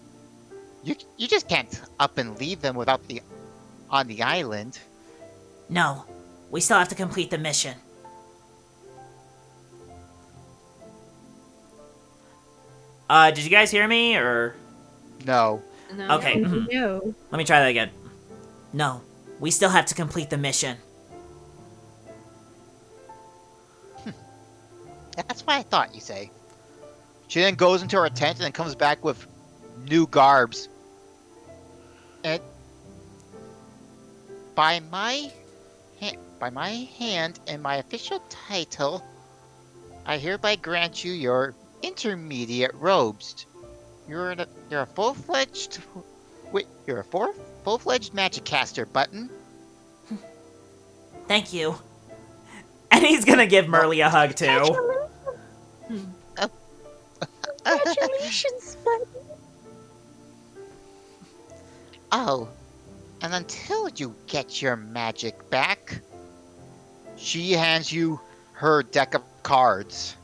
you just can't up and leave them on the island. No, we still have to complete the mission. Did you guys hear me, or? No. No. Okay. No. Let me try that again. No, we still have to complete the mission. That's what I thought you say. She then goes into her tent and then comes back with new garbs. And by my hand and my official title, I hereby grant you your intermediate robes. You're a full-fledged full-fledged magic caster, Button. Thank you. And he's gonna give Merly a hug too. Congratulations, buddy. Oh, and until you get your magic back, she hands you her deck of cards.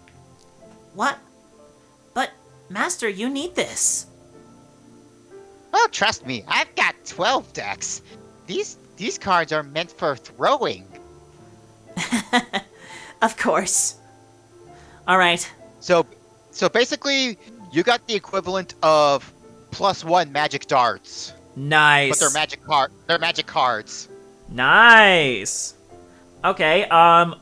What? But, Master, you need this. Oh, trust me, I've got 12 decks. These cards are meant for throwing. Of course. Alright. So basically, you got the equivalent of +1 magic darts. Nice. But they're magic cards. Nice. Okay, are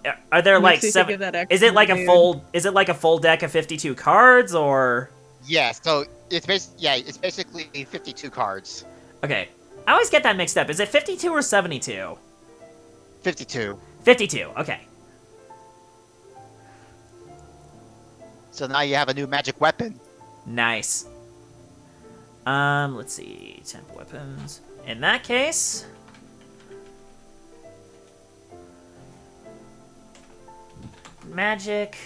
there like Makes me think seven? of that Is it like a X-Men full deck of 52 cards, or? Yeah, so it's basically 52 cards. Okay. I always get that mixed up. Is it 52 or 72? 52. 52, okay. So now you have a new magic weapon. Nice. Let's see. Temp weapons. In that case... Magic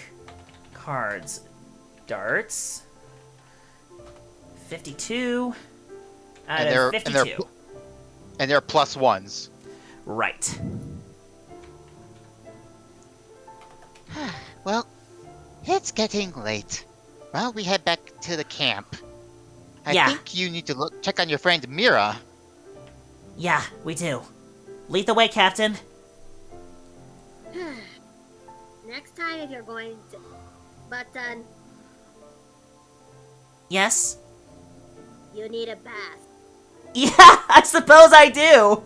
cards. Darts. 52 out of 52. And they're +1s. Right. Well, it's getting late. Well, we head back to the camp. I think you need to check on your friend Mira. Yeah, we do. Lead the way, Captain. Next time if you're going to... Button, Yes? you need a bath. Yeah, I suppose I do.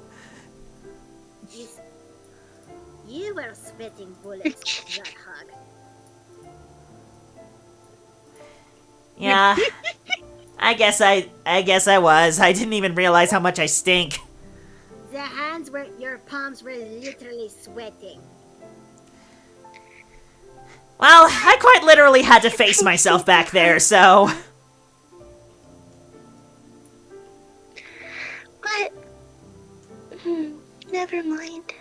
You were spitting bullets with that hug. Yeah. I guess I was. I didn't even realize how much I stink. Your palms were literally sweating. Well, I quite literally had to face myself back there, so... But... never mind.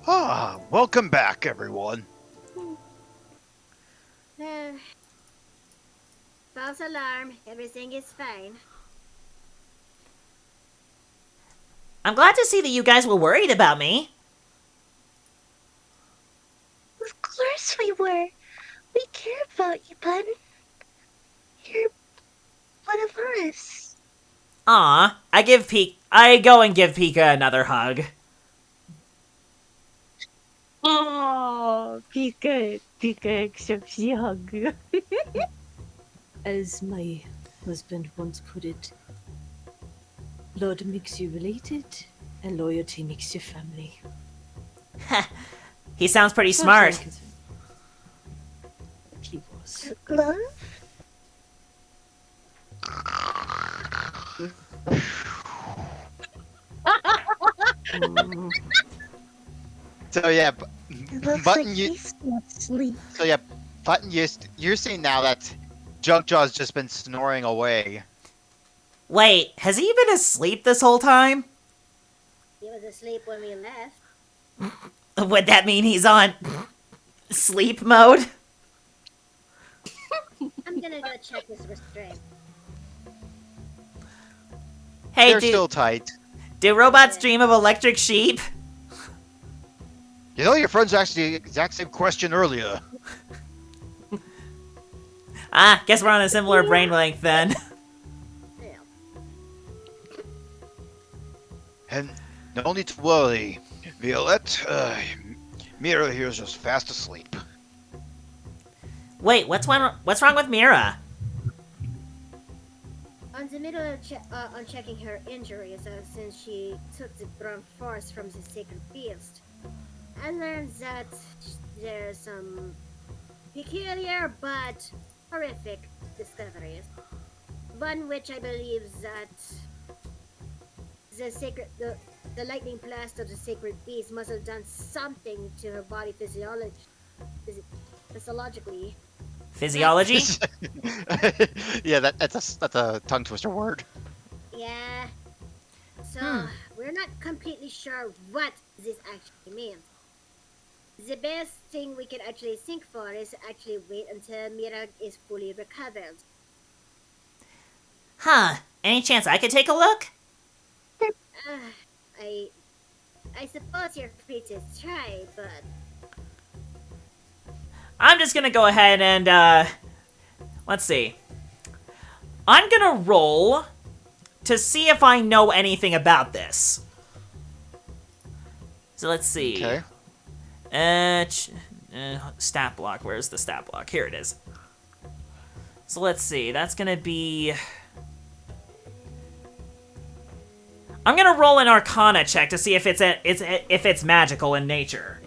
Ah, welcome back, everyone. False alarm. Everything is fine. I'm glad to see that you guys were worried about me. Of course we were. We care about you, bud. You're one of us. Aw, I go and give Pika another hug. Oh, Pika accepts the hug. As my husband once put it, blood makes you related, and loyalty makes you family. He sounds pretty As far as smart. I'm concerned, he was. Glove? Mm, So yeah, It looks like Button, you. he's asleep. So yeah, Button, you're seeing now that Junkjaw's just been snoring away. Wait, has he been asleep this whole time? He was asleep when we left. Would that mean he's on sleep mode? I'm gonna go check his restraint. Hey, They're still tight. do robots dream of electric sheep? You know, your friends asked the exact same question earlier. Ah, guess we're on a similar brain length then. Yeah. And no need to worry, Violette. Mira here is just fast asleep. Wait, what's wrong with Mira? On the middle of on checking her injuries, since she took the ground force from the sacred beast, I learned that there's some peculiar but horrific discoveries. One which I believe that the lightning blast of the sacred beast must have done something to her body physiologically. Physiology? Yeah, that's a tongue twister word. Yeah. So we're not completely sure what this actually means. The best thing we can actually think for is to actually wait until Mira is fully recovered. Huh. Any chance I could take a look? I suppose you're free to try, but I'm just gonna go ahead and, let's see. I'm gonna roll to see if I know anything about this. So let's see. Okay. Stat block. Where's the stat block? Here it is. So let's see. That's gonna be... I'm gonna roll an Arcana check to see if it's magical in nature.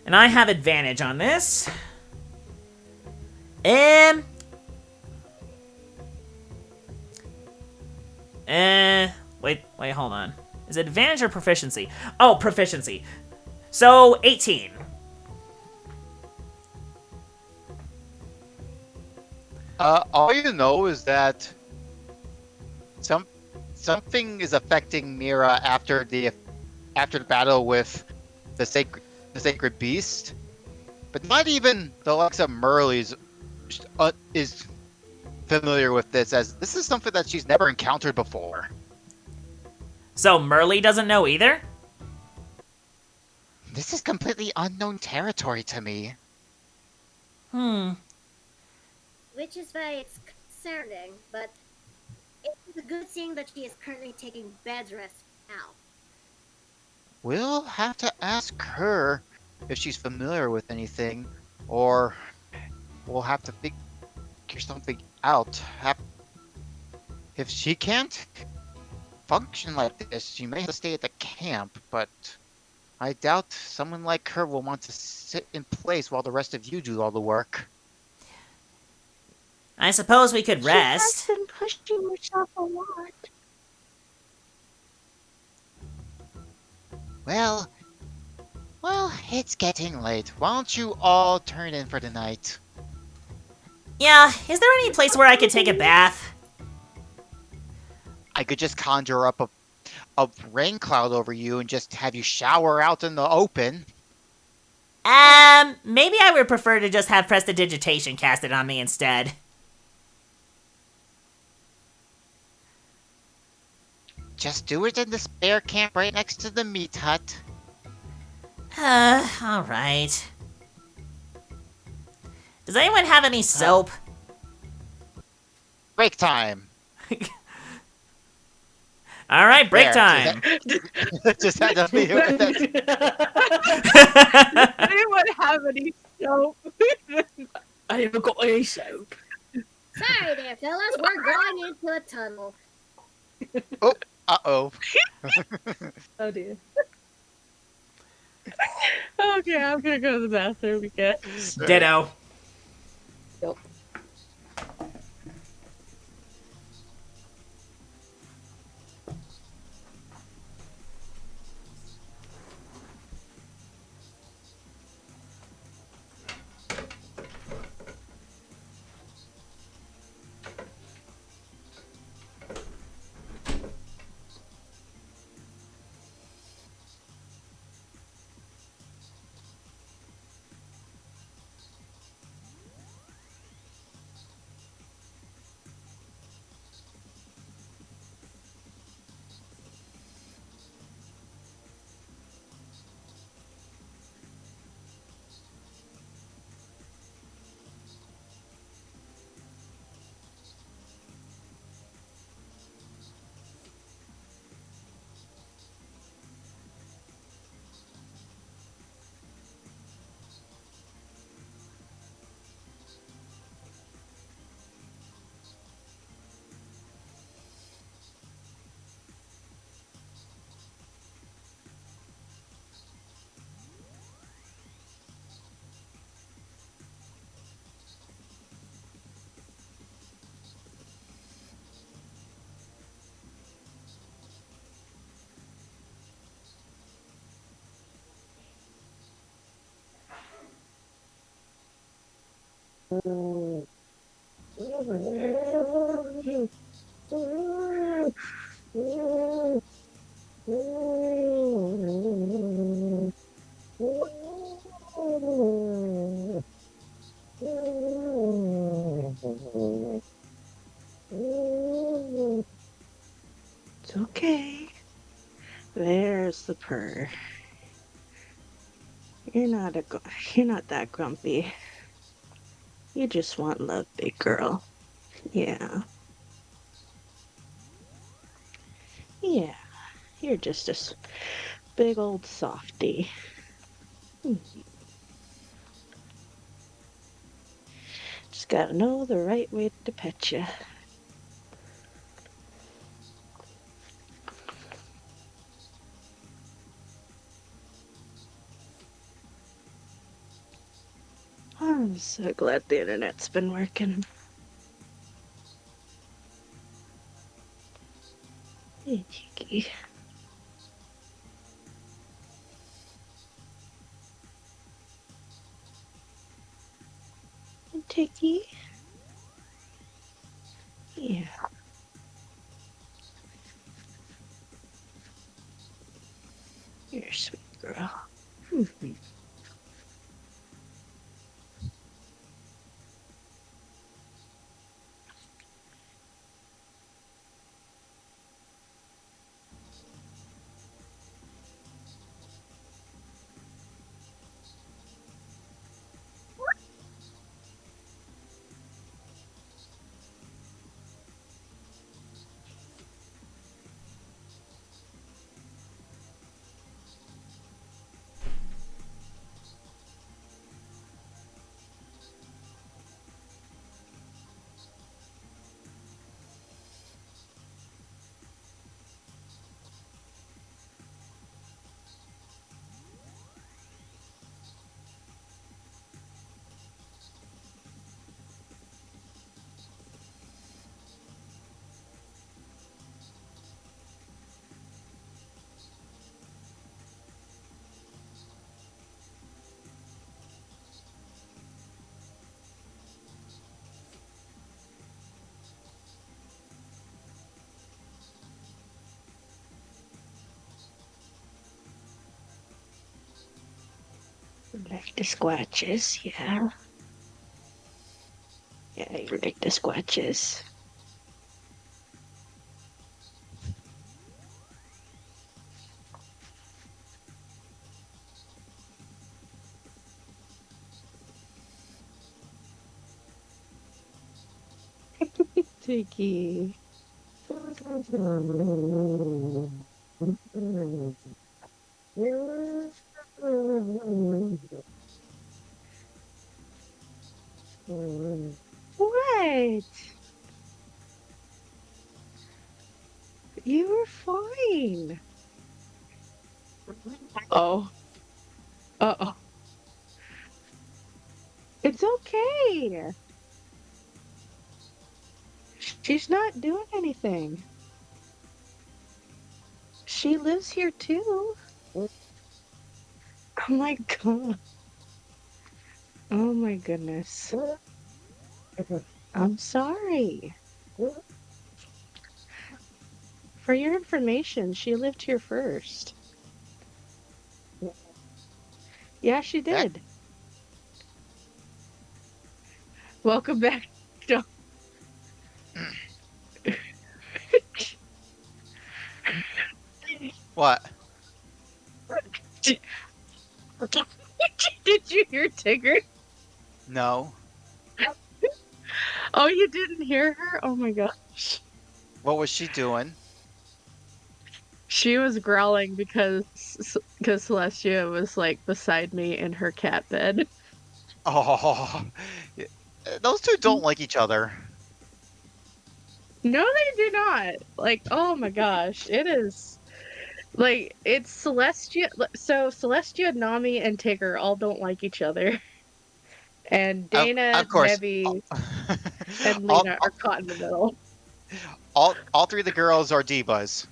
And I have advantage on this. Wait, hold on. Is it advantage or proficiency? Oh, proficiency. So, 18. All you know is that something is affecting Mira after the battle with the sacred beast, but not even the likes of Merle's is familiar with this, as this is something that she's never encountered before. So Merle doesn't know either? This is completely unknown territory to me. which is why it's concerning. But it's a good thing that she is currently taking bed rest now. We'll have to ask her if she's familiar with anything, or we'll have to figure something out. If she can't function like this, she may have to stay at the camp, but I doubt someone like her will want to sit in place while the rest of you do all the work. I suppose we could rest. She has been pushing herself a lot. Well, it's getting late. Why don't you all turn in for the night? Yeah, is there any place where I could take a bath? I could just conjure up a rain cloud over you and just have you shower out in the open. Maybe I would prefer to just have prestidigitation casted on me instead. Just do it in the spare camp right next to the meat hut. Alright. Does anyone have any soap? Break time. All right, break There, time. just had to leave it with that. Does anyone have any soap? I haven't got any soap. Sorry there, fellas. We're going into a tunnel. Oh, uh-oh. Oh dear. Okay, I'm gonna go to the bathroom again. Ditto. Yep. It's okay. There's the purr. You're not that grumpy. You just want love, big girl. Yeah. Yeah. You're just a big old softy. Just gotta know the right way to pet you. I'm so glad the internet's been working. Hey, Cheeky. And Tikky. Yeah. You're a sweet girl. You like the squatches, yeah. Yeah, you like the squatches. Tikky. What? You were fine. Oh. Uh-oh. It's okay. She's not doing anything. She lives here too. Oh my god. Oh my goodness. I'm sorry. For your information, she lived here first. Yeah, she That did. Welcome back. Dawn. what? Did you hear Tigger? No. Oh, you didn't hear her? Oh my gosh. What was she doing? She was growling because Celestia was like beside me in her cat bed. Oh, those two don't like each other. No, they do not. Like, oh my gosh, it is like it's Celestia. So Celestia, Nami, and Tigger all don't like each other, and Dana, Of course. Debbie, and all, Lena are caught in the middle. all three of the girls are divas.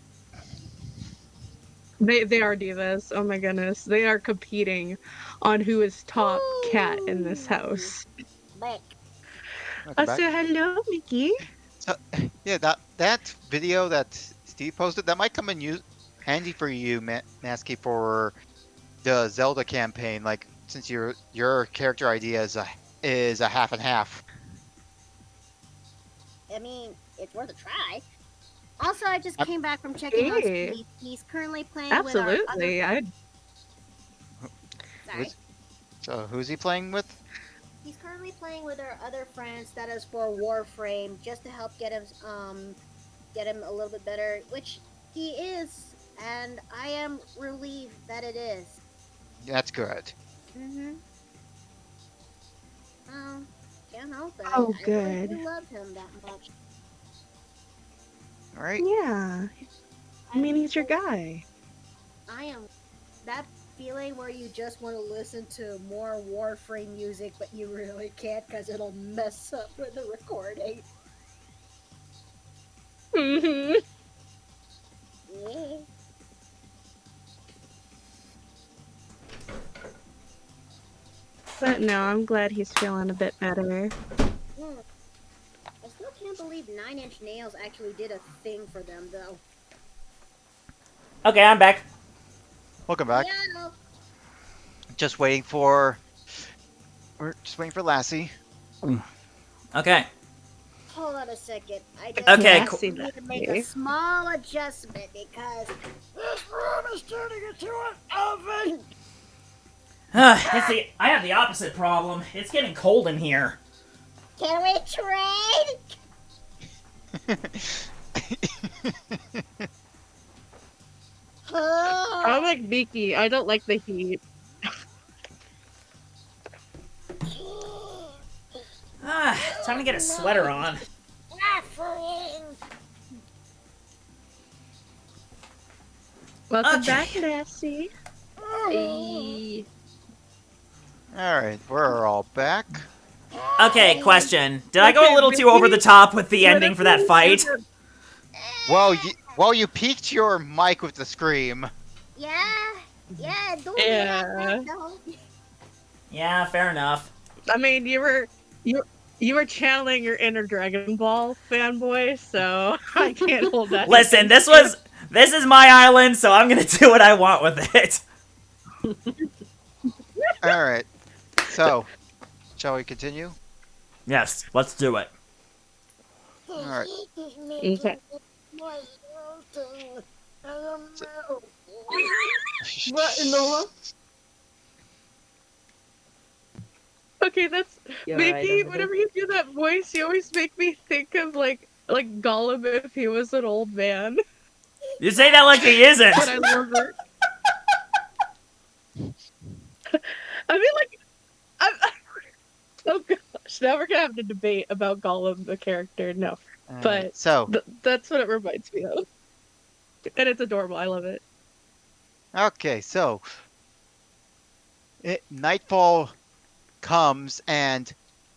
They are divas. Oh my goodness, they are competing on who is top cat in this house. Back. Welcome I back. said hello, Mickey. So, yeah, that video that Steve posted, that might come in handy for you, Masky, for the Zelda campaign. Like, since your character idea is a half and half. I mean, it's worth a try. Also, I just came back from checking on Hey. Steve. He's currently playing Absolutely, with our other... I Sorry. So who's he playing with? He's currently playing with our other friends. That is for Warframe, just to help get him a little bit better, which he is, and I am relieved that it is. That's good. Can't help it. Oh, I really good. do love him that much. All right. Yeah. I mean, he's your guy. I am that feeling where you just want to listen to more Warframe music, but you really can't because it'll mess up with the recording. Mm-hmm. Yeah. But no, I'm glad he's feeling a bit better. I still can't believe 9 Inch Nails actually did a thing for them, though. Okay, I'm back. Welcome back. Yeah. Just waiting for Lassie. Okay. Hold on a second. I just Okay, need to make a small adjustment because this room is turning into an oven. I have the opposite problem. It's getting cold in here. Can we trade? I'm like Miki. I don't like the heat. Time to get a sweater on. Welcome Okay. back, Lassie. Hey. All right, we're all back. Okay, question. Did I go a Okay, little too Mickey, over the top with the ending for that fight? Well, you peaked your mic with the scream. Yeah, don't Yeah. no. Yeah, fair enough. I mean, you were channeling your inner Dragon Ball fanboy, so I can't hold that. Listen, this is my island, so I'm gonna do what I want with it. All right. So, shall we continue? Yes, let's do it. All right. Okay. What in the world? Okay, that's You're right Mickey. over Whenever you do that voice, you always make me think of like Like Gollum if he was an old man. You say that like he isn't. But I love it. I mean, like, oh gosh, now we're gonna have to debate about Gollum the character. No, All right. but So, that's what it reminds me of, and it's adorable. I love it. okay, so nightfall comes and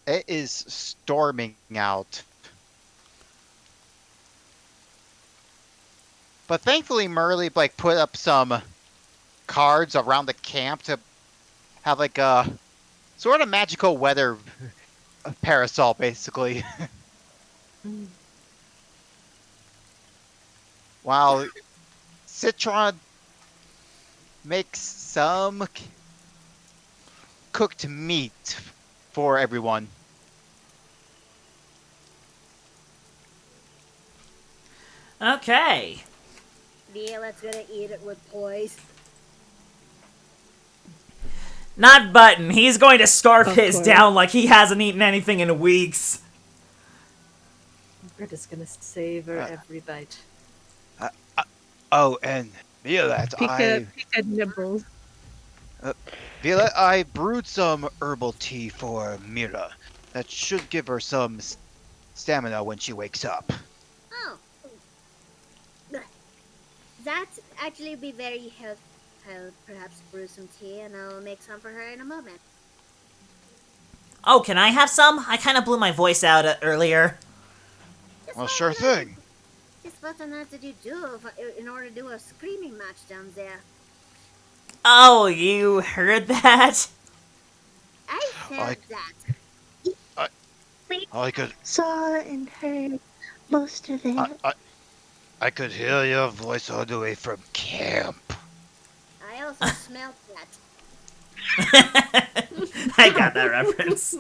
it is storming out. But thankfully, Merle like put up some cards around the camp to have like a sort of magical weather parasol, basically. While Citron makes some cooked meat for everyone. Okay. Violet's gonna eat it with poise. Not Button. He's going to scarf Of his course. down like he hasn't eaten anything in weeks. Britta's gonna savor every bite. Oh, and Violet, Pika nibbles. Violet, I brewed some herbal tea for Mira. That should give her some stamina when she wakes up. Oh, that actually be very helpful. I'll perhaps brew some tea and I'll make some for her in a moment. Oh, can I have some? I kind of blew my voice out earlier. Well, sure thing. Just what on earth did you do in order to do a screaming match down there? Oh, you heard that? I said that. I could Saw and heard most of it. I could hear your voice all the way from camp. I also smelled that. I got that reference.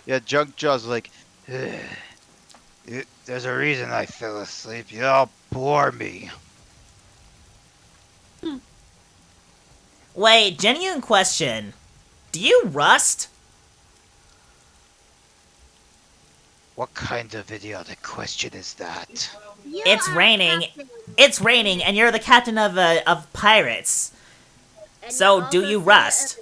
Yeah, Junkjaw's like, there's a reason I fell asleep. You all bore me. Wait, genuine question. Do you rust? What kind of idiotic question is that? You It's are raining. captain, It's raining, and you're the captain of pirates. and So, you do also you sail rust?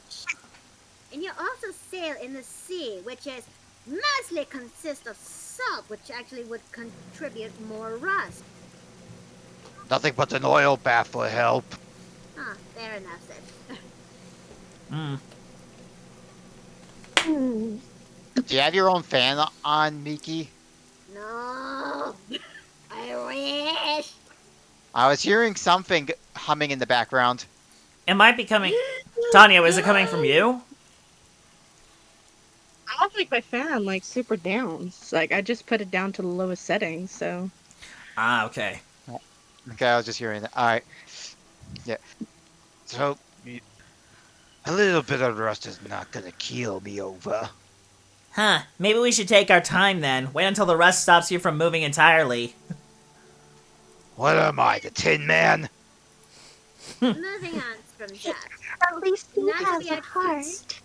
And you also sail in the sea, which is mostly consists of salt, which actually would contribute more rust. Nothing but an oil bath will help. Huh, fair enough then. Hmm. Do you have your own fan on, Miki? No, I wish. I was hearing something humming in the background. It might be coming. Tanya, is it coming from you? I have like my fan like super down. Like I just put it down to the lowest setting, so Ah, okay. Okay, I was just hearing that. Alright. Yeah. So, a little bit of rust is not gonna keel me over. Huh. Maybe we should take our time then. Wait until the rust stops you from moving entirely. What am I, the Tin Man? Moving on from that. At least he Now has we a actually- heart.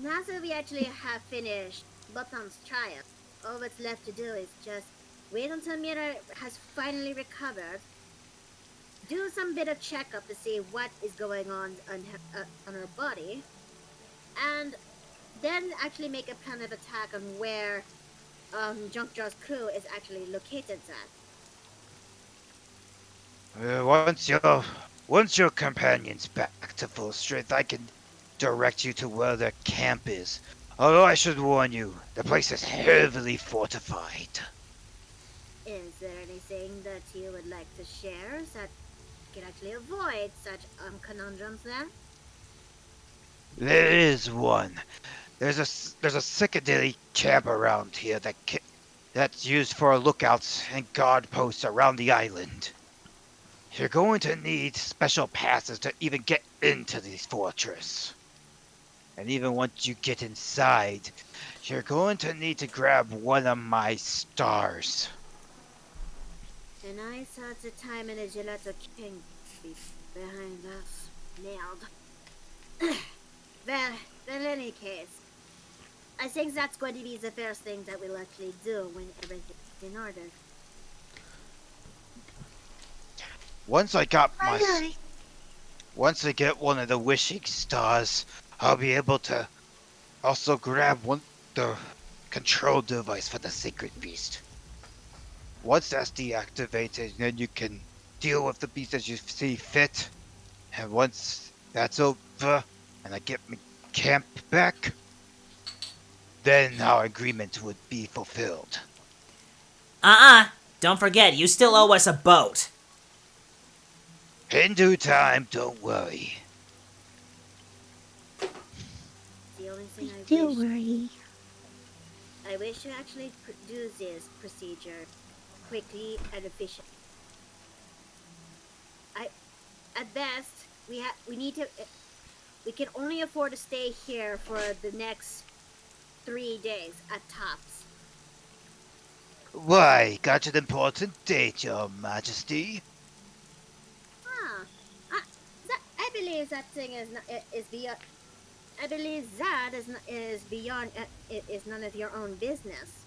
Now that we actually have finished Button's trial, all that's left to do is just wait until Mira has finally recovered, do some bit of checkup to see what is going on her body, and then actually make a plan of attack on where Junkjaw's crew is actually located at. Once your companion's back to full strength, I can direct you to where their camp is. Although I should warn you, the place is heavily fortified. Is there anything that you would like to share that can actually avoid such conundrums then? There is one. There's a psychedelic camp around here that's used for lookouts and guard posts around the island. You're going to need special passes to even get into this fortress. And even once you get inside, you're going to need to grab one of my stars. And I thought the time in the Gelato King be behind us. Nailed. Well, in any case, I think that's going to be the first thing that we'll actually do when everything's in order. Once I got Aye, aye. once I get one of the wishing stars, I'll be able to also grab the control device for the sacred beast. Once that's deactivated, then you can deal with the beast as you see fit. And once that's over, and I get my camp back, then our agreement would be fulfilled. Don't forget, you still owe us a boat. In due time, don't worry. The only thing Don't worry. I wish to actually do this procedure quickly and efficiently. At best, we need to. We can only afford to stay here for the next 3 days at tops. Why? Got an important date, Your Majesty. I believe that thing is beyond. I believe that is beyond. Is none of your own business.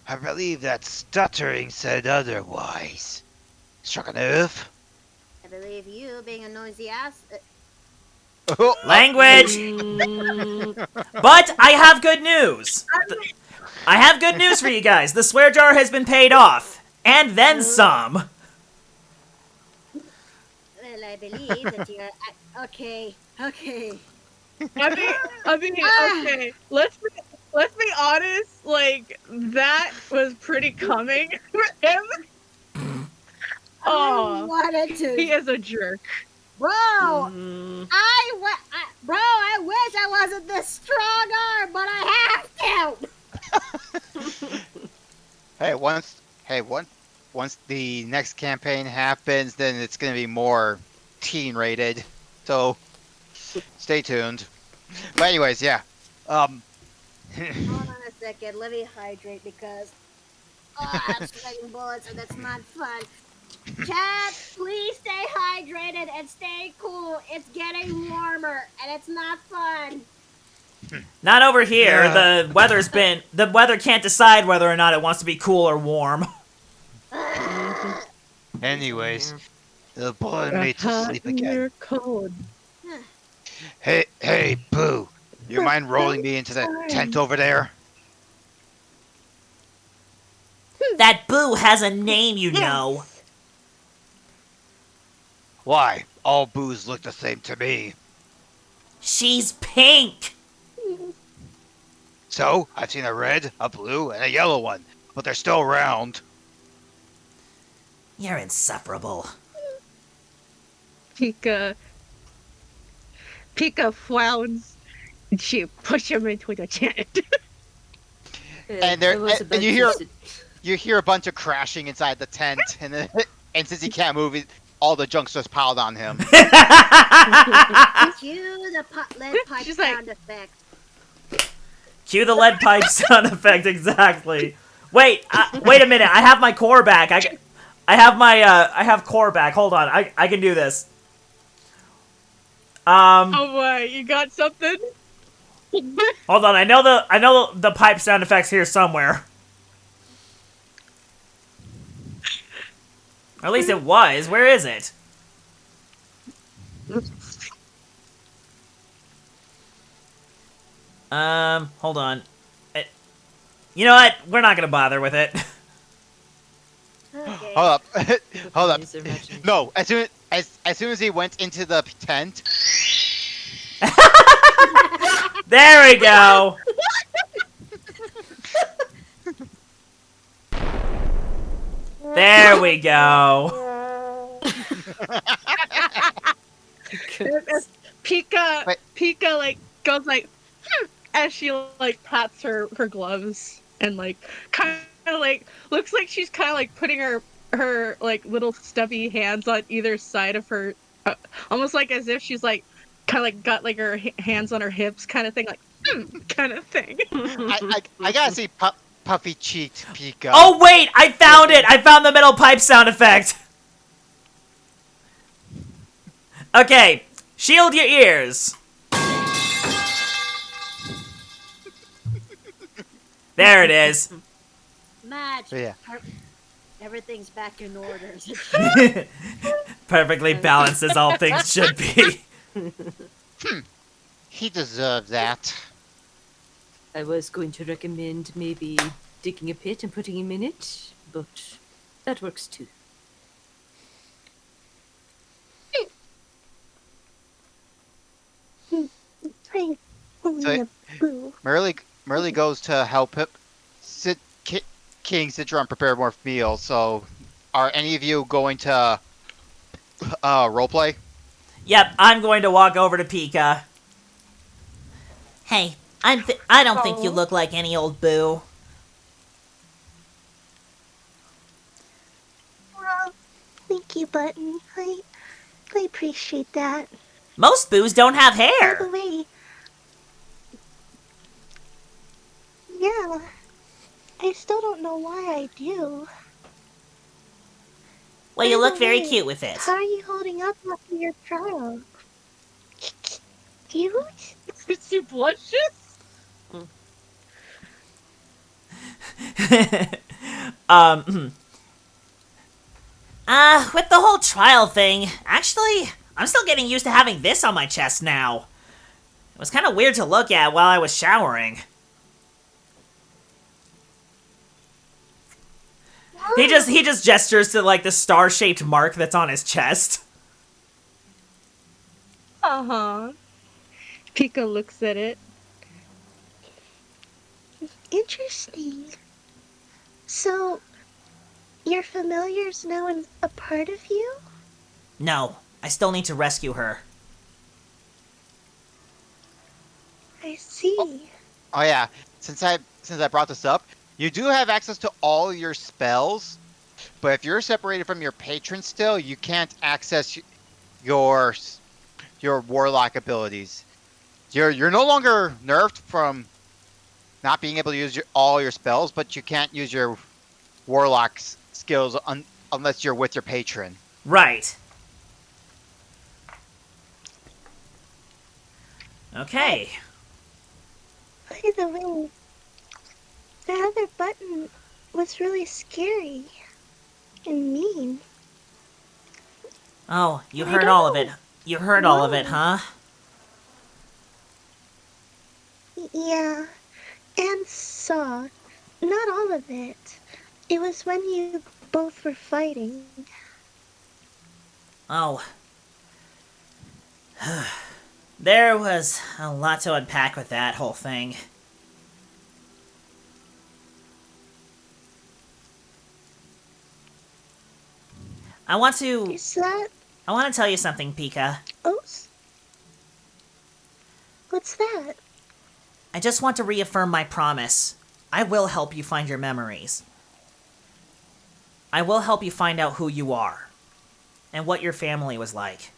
I believe that stuttering said otherwise. Struck a nerve? I believe you being a noisy ass. Language! But I have good news! I have good news for you guys. The swear jar has been paid off. And then some. Well, I believe that you're. Okay. I mean, okay. Let's be honest. Like that was pretty coming for him. I Oh, wanted to. he is a jerk. Bro, I wish I wasn't this strong arm, but I have to. Once the next campaign happens, then it's gonna be more teen rated. So stay tuned. But anyways, yeah. Hold on a second, let me hydrate because I'm sweating bullets and that's not fun. Chat, please stay hydrated and stay cool. It's getting warmer and it's not fun. Not over here. The weather can't decide whether or not it wants to be cool or warm. Anyways, the boy made to sleep again. You're cold. Hey, Boo. You mind rolling me into the tent over there? That Boo has a name, you know. Why? All Boos look the same to me. She's pink. So, I've seen a red, a blue, and a yellow one, but they're still round. You're insufferable. Pika frowns and she pushed him into the tent. And you hear a bunch of crashing inside the tent, and then, and since he can't move, all the junk's just piled on him. Cue the lead pipe She's sound effect. Cue the lead pipe sound effect, exactly. Wait a minute. I have my core back. I have core back. Hold on. I can do this. Oh boy, you got something? Hold on. I know the pipe sound effects here somewhere. Or at least it was. Where is it? Hold on. You know what? We're not gonna bother with it. Okay. Hold up. Hold up. Use their imagination. No, as soon as he went into the tent, There we go. There we go. Pika like goes like as she like pats her gloves and like kind of like looks like she's kind of like putting her like little stubby hands on either side of her, almost like as if she's like kind of like got like her hands on her hips kind of thing, like kind of thing. I gotta see puffy cheeked Pika. Oh wait, I found it. I found the metal pipe sound effect. Okay, shield your ears. There it is. Match. But yeah. Everything's back in order. Perfectly balanced as all things should be. He deserved that. I was going to recommend maybe digging a pit and putting him in it, but that works too. I'm only So a boo. Merle goes to help him, King Citron prepare more meals. So, are any of you going to roleplay? Yep, I'm going to walk over to Pika. Hey, I don't think you look like any old boo. Well, thank you, Button. I appreciate that. Most boos don't have By the hair. way, yeah, I still don't know why I do. Well, you By look the very way, cute with it. How are you holding up after your trial? Cute? She blushes? um, with the whole trial thing, actually, I'm still getting used to having this on my chest now. It was kind of weird to look at while I was showering. He just gestures to like the star-shaped mark that's on his chest. Uh-huh. Pika looks at it. Interesting. So, your familiar's now a part of you? No, I still need to rescue her. I see. Oh yeah, since I brought this up, you do have access to all your spells, but if you're separated from your patron still, you can't access your warlock abilities. You're no longer nerfed from not being able to use all your spells, but you can't use your warlock skills unless you're with your patron. Right. Okay. By the way, the other Button was really scary and mean. Oh, you I heard don't all of know it. You heard all of it, why. huh? Yeah, and saw. Not all of it. It was when you both were fighting. Oh. There was a lot to unpack with that whole thing. I want to Is that... tell you something, Pika. Oh? What's that? I just want to reaffirm my promise. I will help you find your memories. I will help you find out who you are and what your family was like.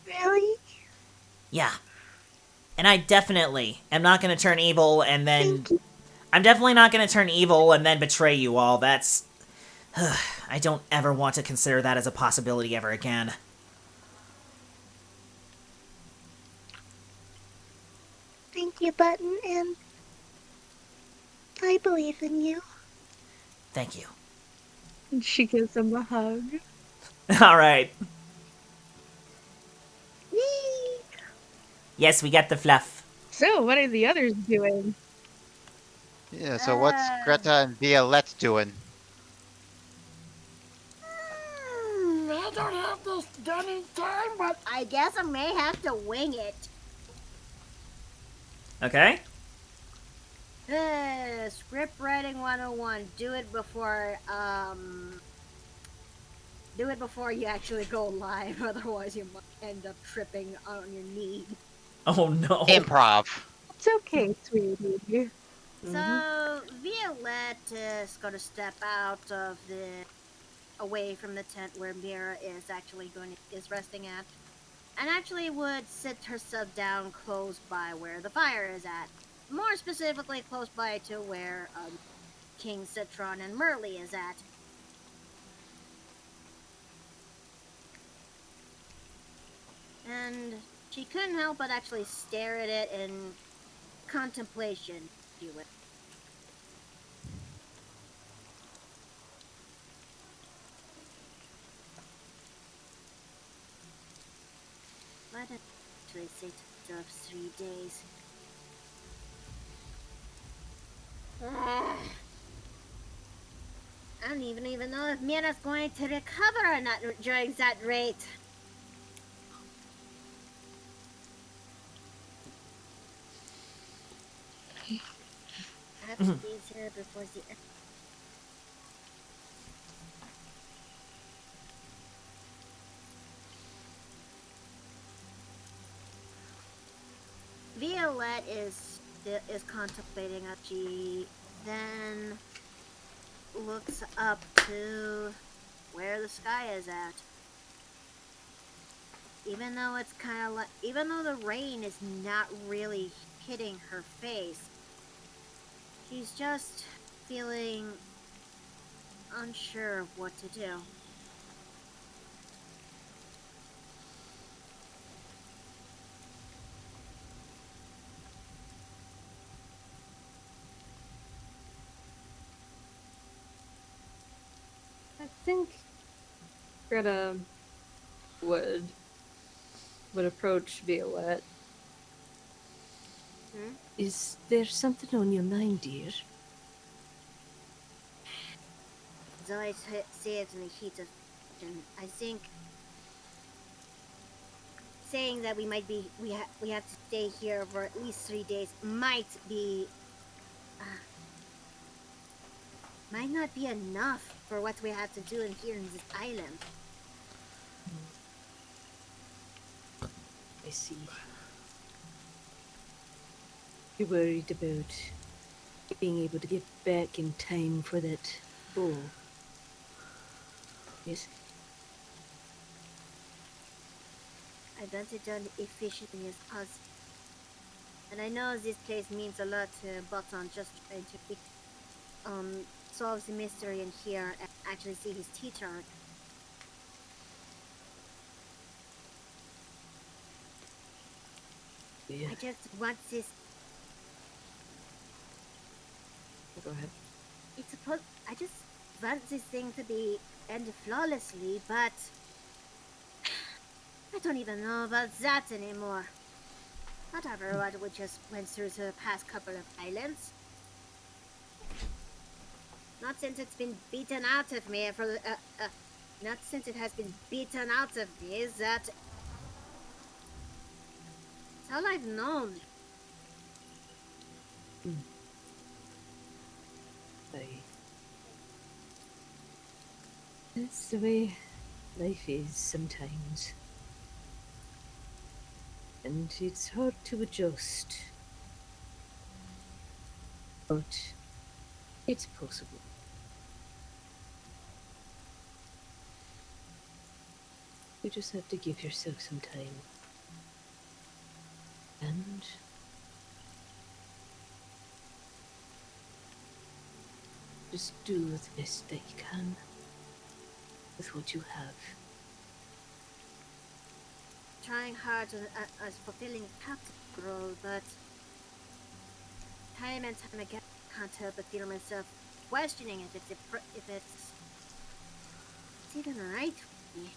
Really? Yeah. And I definitely am not going to turn evil and then... Thank you. I'm definitely not going to turn evil and then betray you all. That's... I don't ever want to consider that as a possibility ever again. Thank you, Button, and I believe in you. Thank you. And she gives him a hug. Alright. Yay! Yes, we got the fluff. So, what are the others doing? Yeah. So what's Greta and Violette doing? I don't have this done in time, but I guess I may have to wing it. Okay. Script writing 101. Do it before you actually go live, otherwise you might end up tripping on your knee. Oh no. Improv. It's okay, sweetie. So Violette is gonna step out of away from the tent where Mira is resting at, and actually would sit herself down close by where the fire is at. More specifically, close by to where King Citron and Merle is at. And She couldn't help but actually stare at it in contemplation, if you will. Why did I actually say to myself 3 days? I don't even know if Mira's going to recover or not during that rate. I have to be there before the end. Violette is contemplating as she then looks up to where the sky is at. Even though it's kind of like, even though the rain is not really hitting her face, she's just feeling unsure of what to do. I think Greta would approach Violette. Is there something on your mind, dear? Though I say it in the heat of passion, I think saying that we might be we have to stay here for at least 3 days might not be enough for what we have to do in here in this island. I see. You're worried about being able to get back in time for that ball. Yes? I want it done efficiently as possible. And I know this place means a lot to Button, just trying to solve the mystery in here and actually see his teacher. Yeah. I just want this. Go ahead. I just want this thing to be end flawlessly, but I don't even know about that anymore. Whatever what we just went through the past couple of islands. Not since it's been beaten out of me not since it has been beaten out of me, that's all I've known. That's the way life is sometimes. And it's hard to adjust. But it's possible. You just have to give yourself some time. And just do the best that you can with what you have. Trying hard as fulfilling captain role, but time and time again, I can't help but feel myself questioning if it's even right for me.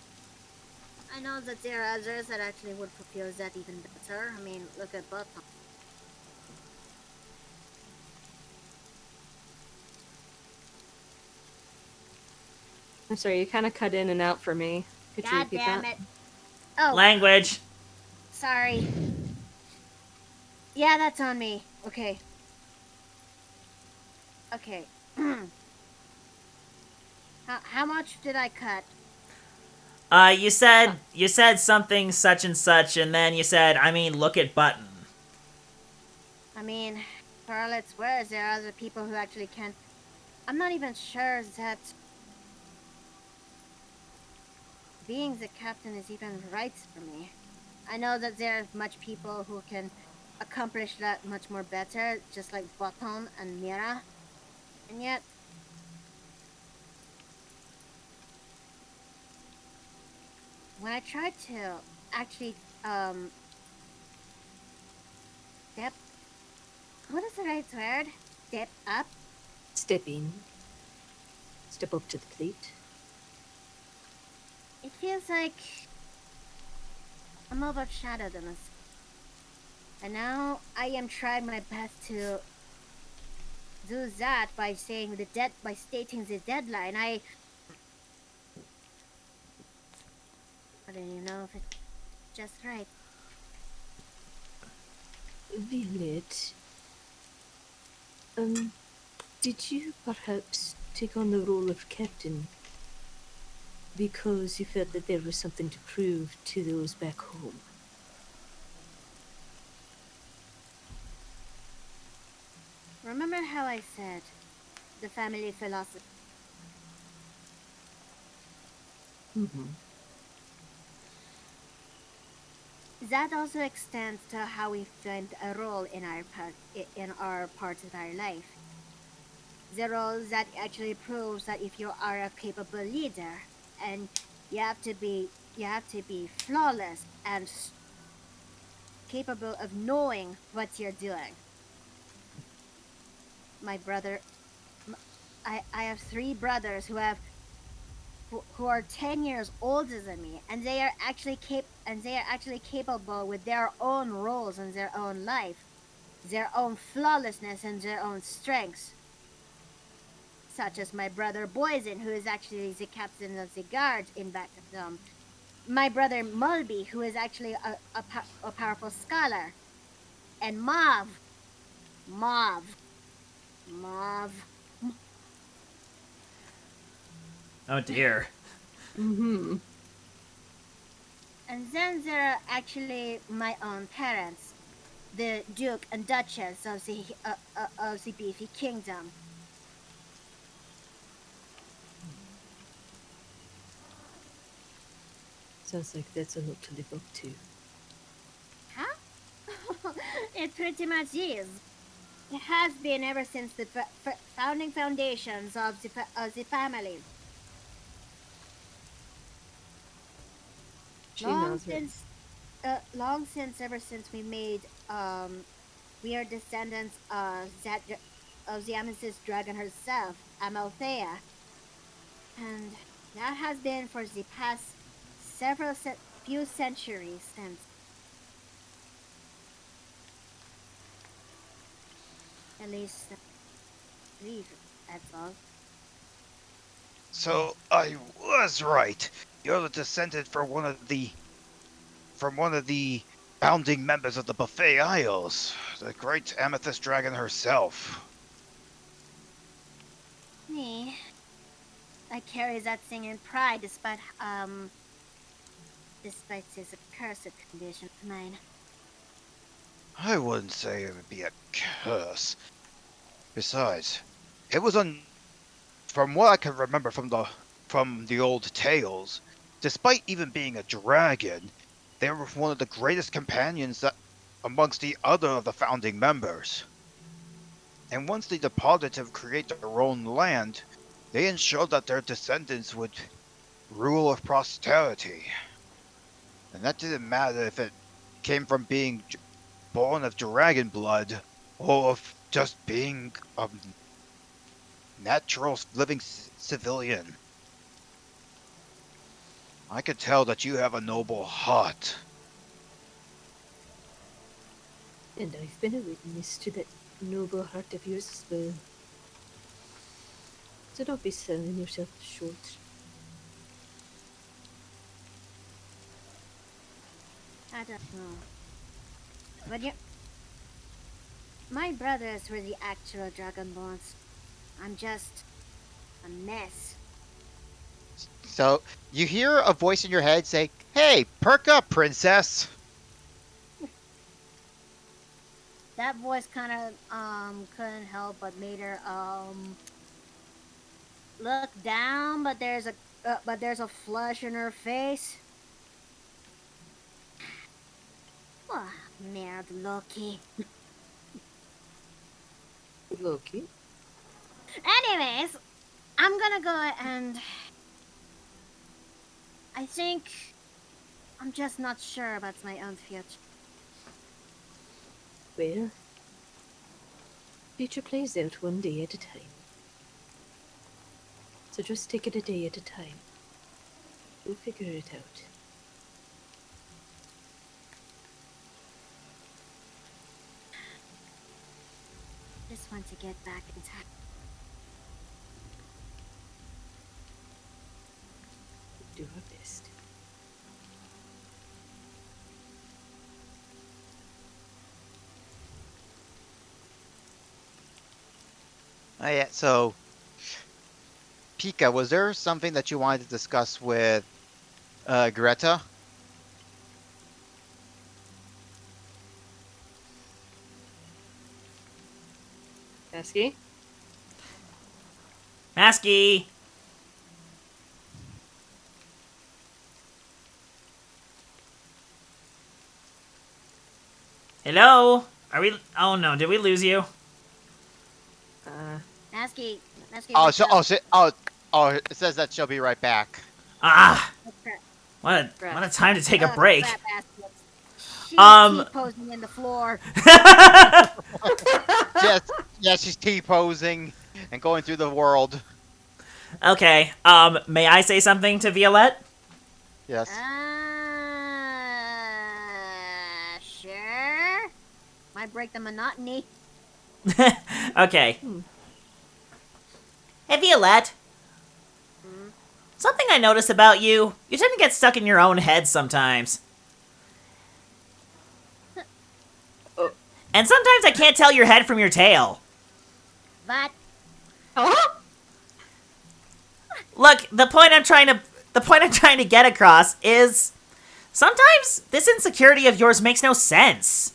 I know that there are others that actually would fulfill that even better. I mean, look at Button. I'm sorry, you kind of cut in and out for me. Could you God repeat damn that? it. Oh, Language. sorry. Yeah, that's on me. Okay. Okay. how much did I cut? You said something such and such, and then you said, I mean, look at Button. I mean, for all it's worth, there are other people who actually can. I'm not even sure that being the captain is even right for me. I know that there are much people who can accomplish that much more better, just like Button and Mira. And yet, when I tried to actually what is the right word? Step up? Step in. Step up to the plate. It feels like I'm overshadowed in this. And now I am trying my best to do that by stating the deadline. I don't even know if it's just right. Violet, did you perhaps take on the role of captain because you felt that there was something to prove to those back home? Remember how I said the family philosophy? Mm-hmm. That also extends to how we find a role in our part of our life. The role that actually proves that if you are a capable leader, and you have to be flawless and capable of knowing what you're doing. My brother, I have three brothers who are 10 years older than me, and they are actually capable with their own roles in their own life, their own flawlessness and their own strengths, such as my brother Boysen, who is actually the captain of the guard in back of them, my brother Mulby, who is actually a powerful scholar, and Mav, Mav. Oh dear. Mm-hmm. And then there are actually my own parents, the Duke and Duchess of the Beefy Kingdom. Sounds like that's a lot to live up to. Huh? It pretty much is. It has been ever since the founding foundations of the family. She Long nods. since, ever since we are descendants of the Amethyst Dragon herself, Amalthea, and that has been for the past few centuries since. At least, I believe that's all. So I was right. You're the descendant from one of the founding members of the Buffet Isles, the great Amethyst Dragon herself. Me, I carry that thing in pride despite this accursed condition of mine. I wouldn't say it would be a curse. Besides, it was from what I can remember from the old tales, despite even being a dragon, they were one of the greatest companions that amongst the other of the founding members. And once they departed to create their own land, they ensured that their descendants would rule with posterity. And that didn't matter if it came from being born of dragon blood or of just being a natural living civilian. I could tell that you have a noble heart. And I've been a witness to that noble heart of yours as well. So don't be selling yourself short. I don't know. But my brothers were the actual Dragonborns. I'm just a mess. So you hear a voice in your head say, "Hey, perk up, princess." That voice kind of couldn't help but made her look down, but there's a flush in her face. Oh, merde, Loki. Loki? Anyways, I'm gonna go and I think I'm just not sure about my own future. Well, Nature plays out one day at a time. So just take it a day at a time. We'll figure it out. Just want to get back in time. Do our best. Oh, yeah, so, Pika, was there something that you wanted to discuss with Greta? Esky? Masky! Hello? Are we... Oh no, did we lose you? Nasky, Oh, what's up? it says that she'll be right back. Ah! Oh, crap. What a time to take a Oh, break. crap, assholes. She's Um, T-posing in the floor. She's T-posing and going through the world. Okay, may I say something to Violette? Yes. Sure. Might break the monotony. Okay. Hey, Violette. Something I notice about you, you tend to get stuck in your own head sometimes. And sometimes I can't tell your head from your tail. But Look, the point I'm trying to get across is sometimes this insecurity of yours makes no sense.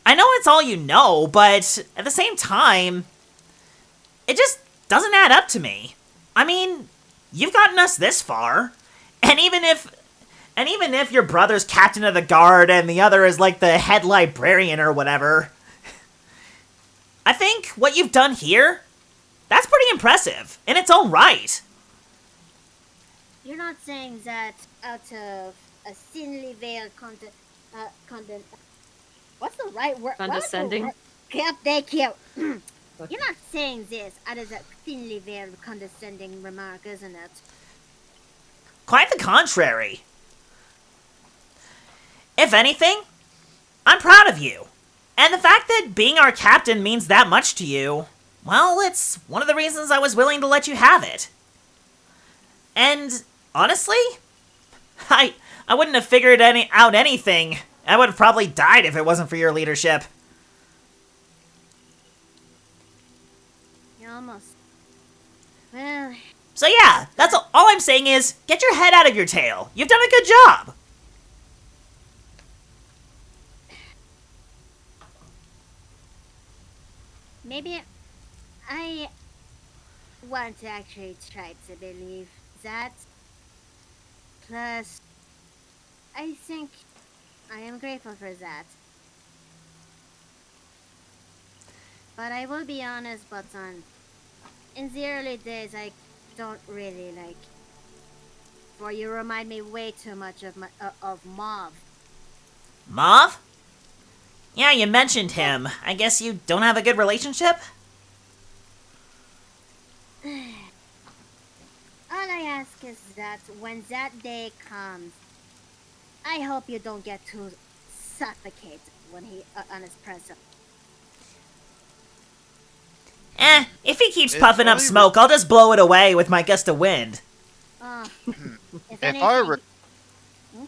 I know it's all you know, but at the same time, it just doesn't add up to me. I mean, you've gotten us this far, and even if your brother's captain of the guard and the other is like the head librarian or whatever, I think what you've done here, that's pretty impressive in its own right. you're not saying that out of a thinly veiled what's the right word? Condescending? Yep, thank you. You're not saying this out of that thinly veiled condescending remark, isn't it? Quite the contrary. If anything, I'm proud of you. And the fact that being our captain means that much to you, well, it's one of the reasons I was willing to let you have it. And honestly, I wouldn't have figured out anything. I would have probably died if it wasn't for your leadership. You almost. Well, So yeah, that's all I'm saying is, get your head out of your tail. You've done a good job. maybe I want to actually try to believe that. Plus, I think I am grateful for that. But I will be honest, Button. In the early days, I don't really like. For you remind me way too much of Mauve. Mauve? Yeah, you mentioned him. I guess you don't have a good relationship? All I ask is that when that day comes, I hope you don't get too suffocated when he on his presence. If he keeps It's puffing up only smoke, I'll just blow it away with my gust of wind. If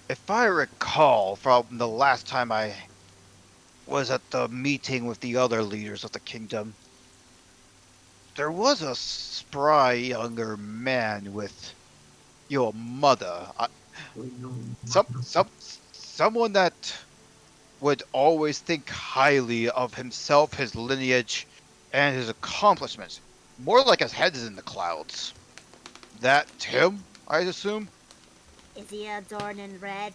If I recall from the last time I was at the meeting with the other leaders of the kingdom, there was a spry younger man with your mother. Someone that would always think highly of himself, his lineage, and his accomplishments. More like his head is in the clouds. That him, I assume? Is he adorned in red?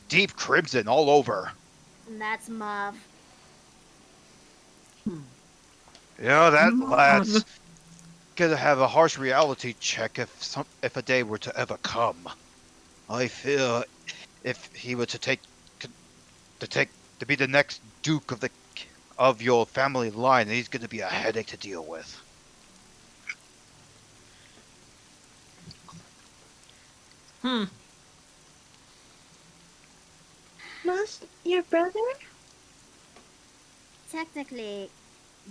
Deep crimson all over. That's Mauve. Yeah, that lad's gonna have a harsh reality check if a day were to ever come. I fear if he were to be the next Duke of your family line, and he's going to be a headache to deal with. Most your brother? Technically,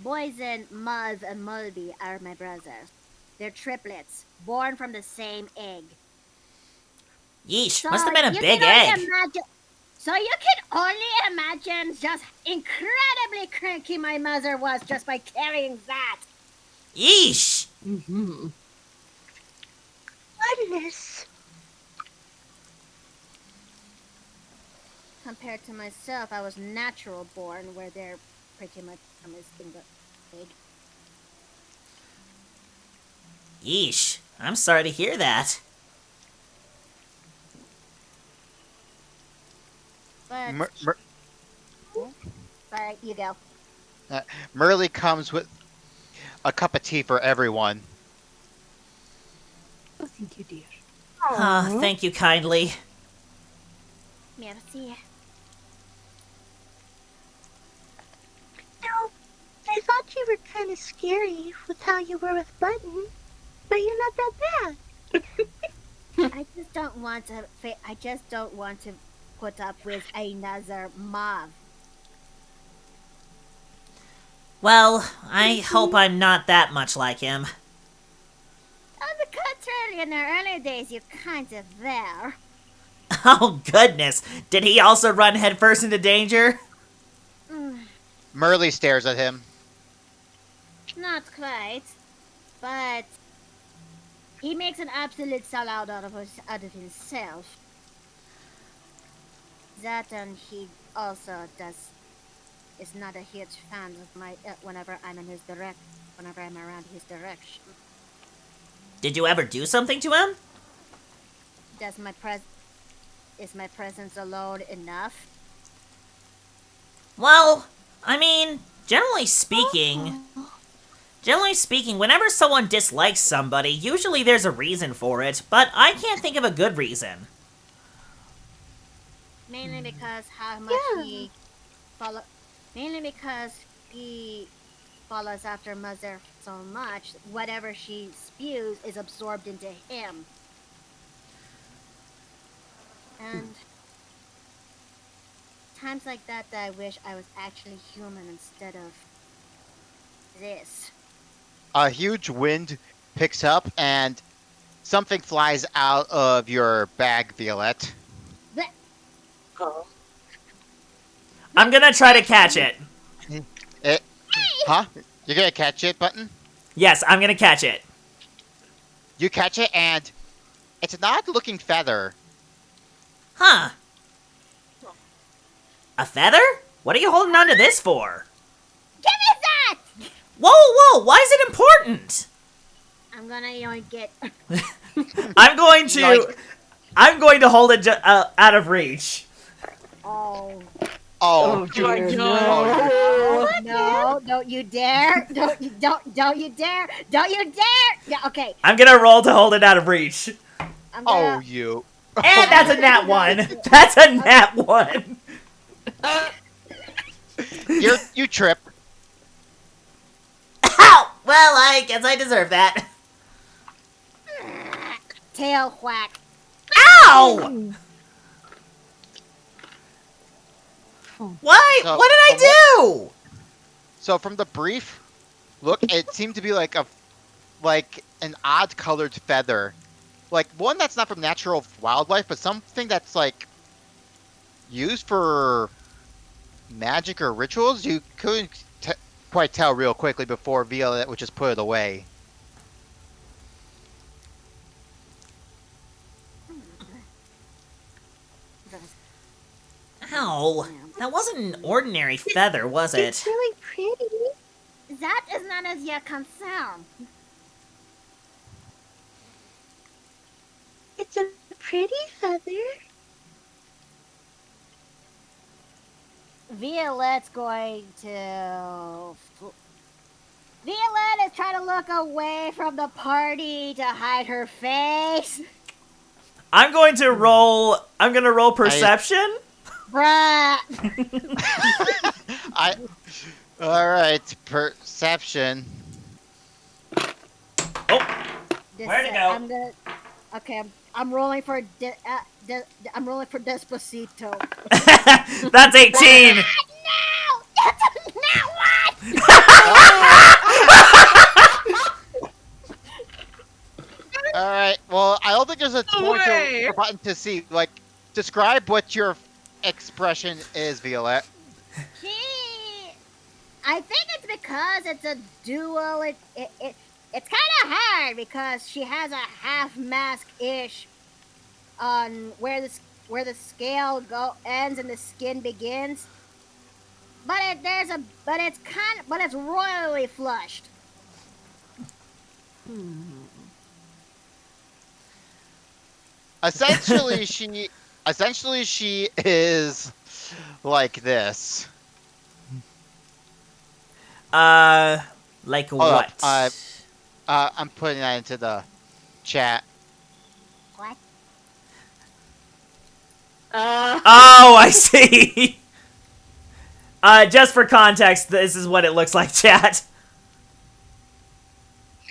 Boysen, Muzz, and Mulby are my brothers. They're triplets, born from the same egg. Yeesh, So must have been a you big can egg. only imagine. So you can only imagine just incredibly cranky my mother was just by carrying that. Yeesh. Mm-hmm. Goodness. Compared to myself, I was natural born, where they're pretty much in the egg. Yeesh. I'm sorry to hear that. But sorry, you go. Merle comes with a cup of tea for everyone. Oh, thank you, dear. Thank you kindly. Merci. No, I thought you were kind of scary with how you were with Button, but you're not that bad. I just don't want to. I just don't want to put up with another mob. Well, I hope I'm not that much like him. On the contrary, in the early days, you kind of were. Oh goodness, did he also run headfirst into danger? Merle stares at him. Not quite, but he makes an absolute sellout out of himself. That, and he also is not a huge fan of my whenever I'm around his direction. Did you ever do something to him? Is my presence alone enough? Well, I mean, generally speaking, whenever someone dislikes somebody, usually there's a reason for it, but I can't think of a good reason. Mainly because Mainly because he follows after Mother so much, whatever she spews is absorbed into him. And times like that I wish I was actually human instead of this. A huge wind picks up, and something flies out of your bag, Violette. I'm gonna try to catch it. Huh? You're gonna catch it, Button? Yes, I'm gonna catch it. You catch it, and it's an odd-looking feather. Huh. A feather? What are you holding on to this for? Give me that! Whoa, whoa, why is it important? I'm gonna yoink it. I'm going to hold it out of reach. Oh. Oh, my you- God. oh, No, don't you dare! Don't you dare! Don't you dare! Yeah, okay. I'm gonna roll to hold it out of reach. I'm oh, gonna. you. And that's a nat 1. That's a nat 1. You trip. Ow! Well, I guess I deserve that. Tail whack. Ow! Why? So, What did I do? So from the brief look, it seemed to be like an odd colored feather. Like one that's not from natural wildlife, but something that's like used for magic or rituals. You couldn't quite tell real quickly before Violet would just put it away. Ow. That wasn't an ordinary feather, was it? It's really pretty. That is none of your concern. It's a pretty feather. Violette's going to. Violet is trying to look away from the party to hide her face. I'm gonna roll perception. Bruh. All right, perception. Oh, This, where'd it go? I'm gonna. Okay, I'm rolling for. I'm rolling for Despacito. That's 18. No, that's not one. All right. Well, I don't think there's a No pointer way! or button to see. Like, describe what your expression is, Violette. I think it's because it's a duel. It's kind of hard because she has a half mask ish on where the scale ends and the skin begins. But it's royally flushed. Essentially she is like this. Like Hold what? up. I'm putting that into the chat. What? Oh, I see. Just for context, this is what it looks like, chat.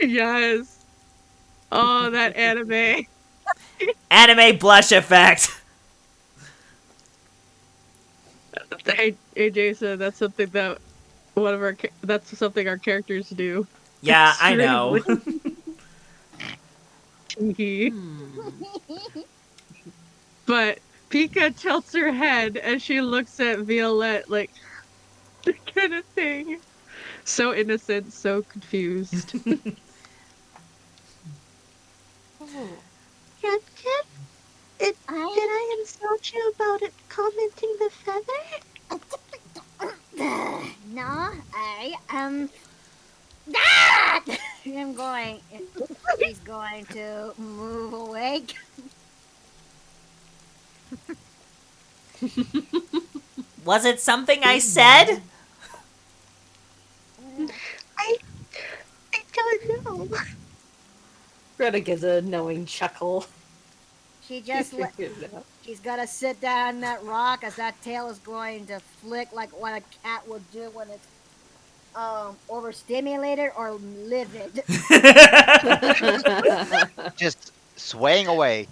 Yes. Oh, that anime. Anime blush effect. Hey, Jason, that's something that that's something our characters do. Yeah, I know. Extremely. But Pika tilts her head and she looks at Violette like the kind of thing. So innocent, so confused. Captain? Did I insult you about it commenting the feather? No, I'm going. He's going to move away. Was it something I said? I don't know. Greta gives a knowing chuckle. She just she's gonna sit down that rock as that tail is going to flick like what a cat would do when it's overstimulated or livid. Just swaying away.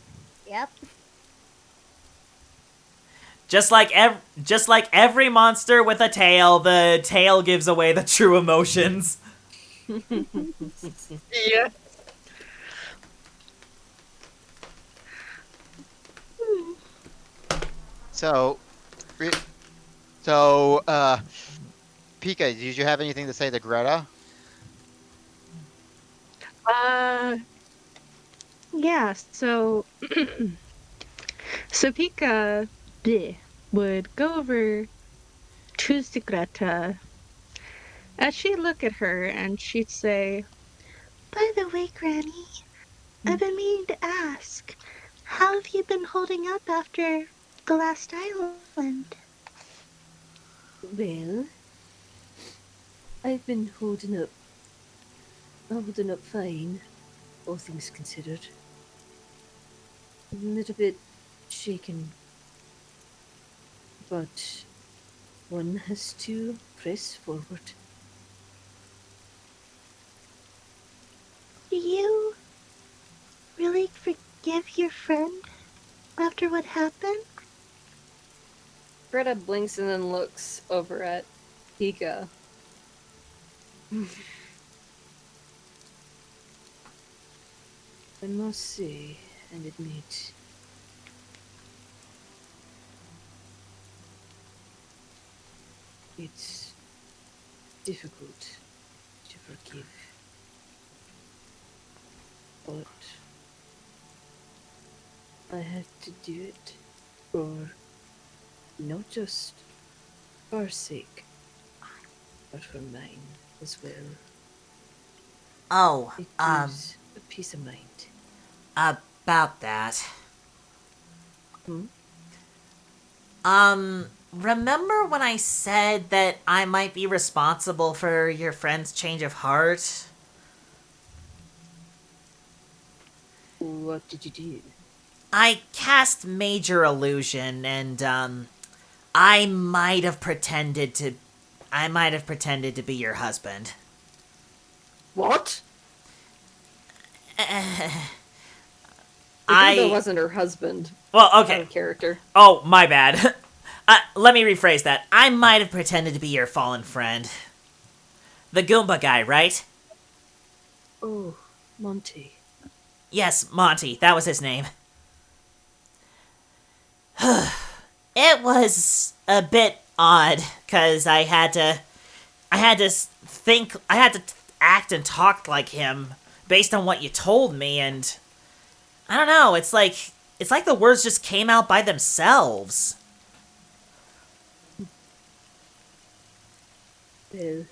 Yep. Just like every monster with a tail, the tail gives away the true emotions. Yeah. So, Pika, did you have anything to say to Greta? Yeah, so so Pika would go over to Greta as she'd look at her and she'd say, By the way, Granny, I've been meaning to ask, how have you been holding up after the last island? Well, I've been holding up fine, all things considered. A little bit shaken, but one has to press forward. Do you really forgive your friend after what happened? Greta blinks and then looks over at Pika. I must say and admit, it's difficult to forgive. But I had to do it for not just our sake, but for mine as well. Oh, It gives a peace of mind. about that. Hmm? Remember when I said that I might be responsible for your friend's change of heart? What did you do? I cast Major Illusion, and, I might have pretended to... I might have pretended to be your husband. What? I... That wasn't her husband. Well, Out okay. of character. Oh, my bad. Let me rephrase that. I might have pretended to be your fallen friend. The Goomba guy, right? Oh, Monty. Yes, Monty. That was his name. It was a bit odd, because I had to act and talk like him based on what you told me, and I don't know, it's like the words just came out by themselves. Well,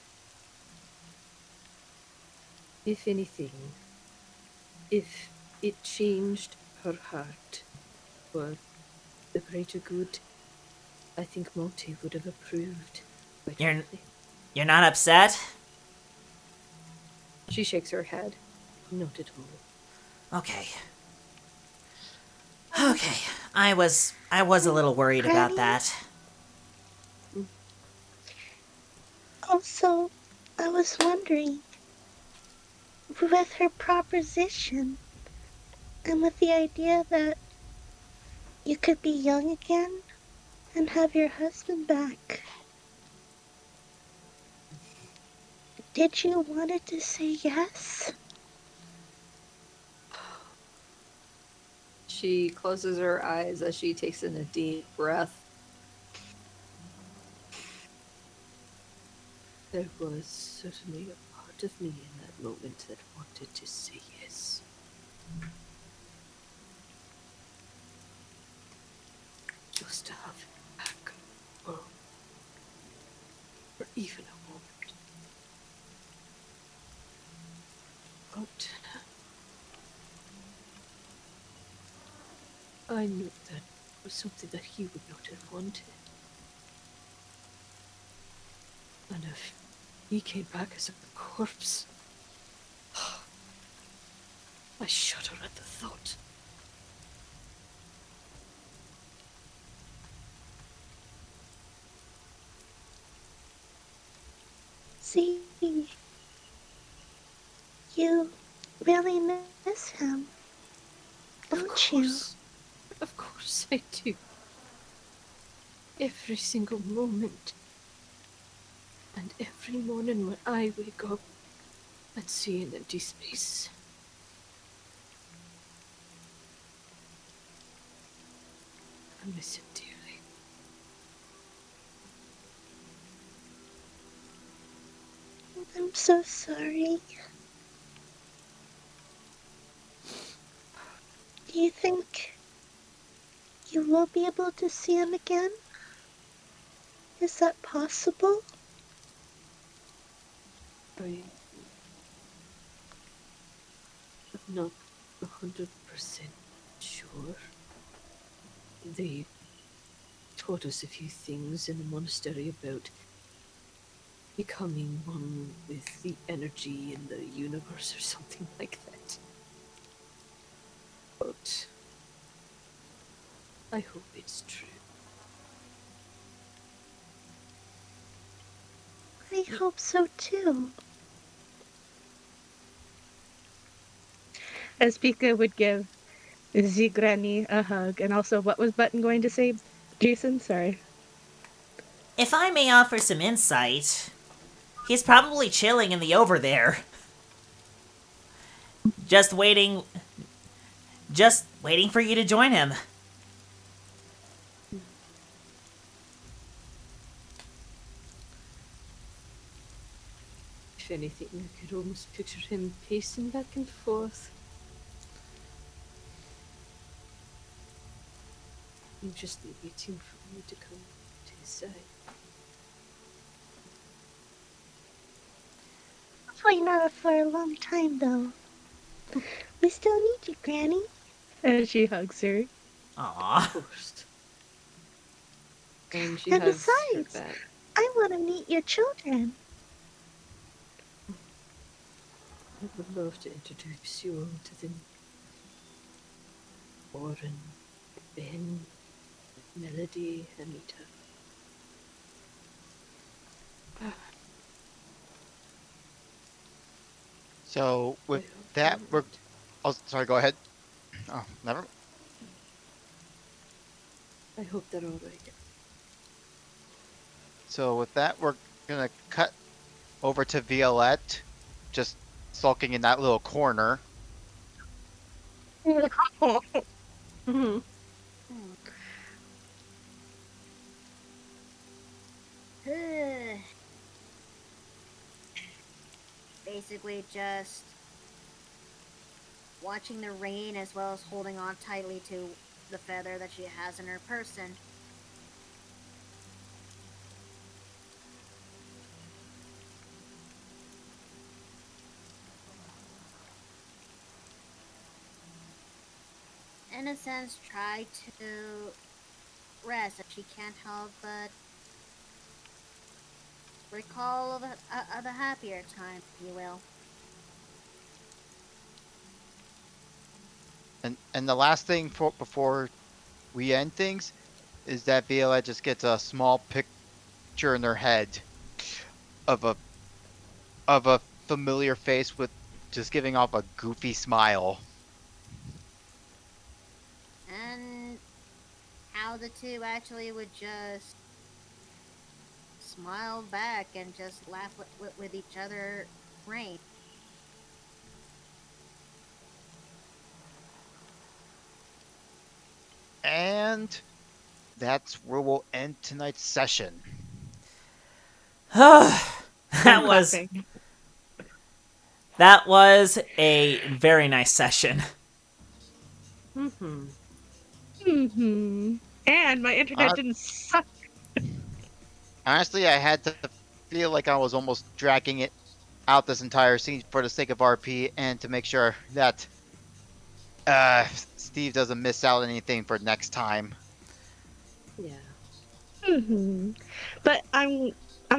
if anything, if it changed her heart for the greater good, I think Monty would have approved. Quite You're frankly. you're not upset? She shakes her head. Not at all. Okay. Okay. I was a little worried about that. Also, I was wondering, with her proposition, and with the idea that you could be young again and have your husband back, did you wanted to say yes? She closes her eyes as she takes in a deep breath. There was certainly a part of me in that moment that wanted to say yes. Just to have it back. Or even a moment. But I knew that was something that he would not have wanted. And if he came back as a corpse, I shudder at the thought. See, you really miss him, don't you? Of course I do. Every single moment. And every morning when I wake up and see an empty space. I miss him dearly. I'm so sorry. Do you think you will be able to see him again? Is that possible? I'm not 100% sure. They taught us a few things in the monastery about becoming one with the energy in the universe or something like that. But I hope it's true. I hope so too. As Pika would give the granny a hug. And also, what was Button going to say, Jason? Sorry. If I may offer some insight, he's probably chilling in the over there. Just waiting for you to join him. If anything, I could almost picture him pacing back and forth. Anxiously waiting for me to come to his side. Hopefully not for a long time, though. We still need you, Granny. And she hugs her. Aww. Of course. And she And hugs her besides, back. I want to meet your children. I would love to introduce you all to them. Warren, Ben, Melody, Anita. So I with hope that, you're we're. right. Oh, sorry. Go ahead. Oh, never. I hope they're all right. So with that, we're gonna cut over to Violette, just sulking in that little corner. Mm-hmm. Basically, just watching the rain as well as holding on tightly to the feather that she has in her person. In a sense, try to rest if she can't help but recall of a happier time, if you will. And the last thing before we end things is that Violette just gets a small picture in her head of a familiar face with just giving off a goofy smile. And how the two actually would just smile back and just laugh with each other. Rain. And that's where we'll end tonight's session. that I'm was clapping. that was a very nice session. Mm-hmm. And my internet Uh, didn't suck. Honestly, I had to feel like I was almost dragging it out this entire scene for the sake of RP and to make sure that uh, Steve doesn't miss out on anything for next time. Yeah. But I'm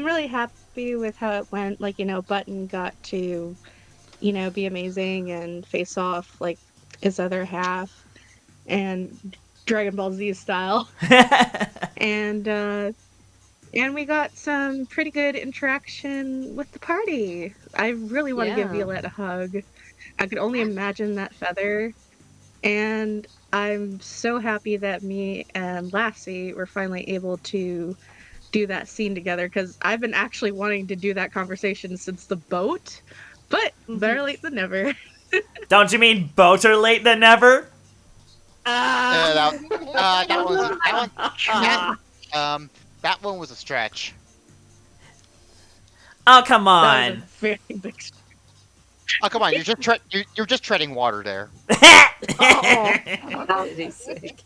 really happy with how it went. Like, Button got to, be amazing and face off like his other half and Dragon Ball Z style. And we got some pretty good interaction with the party. I really want to give Yeah. Violette a hug. I could only imagine that feather. And I'm so happy that me and Lassie were finally able to do that scene together because I've been actually wanting to do that conversation since the boat, but better late than never. Don't you mean boater late than never? Uh, that, that was that one. That Ah, that one was a stretch. Oh, come that was a on. very big. Oh come on, you're just treading water there. Oh, Very sick.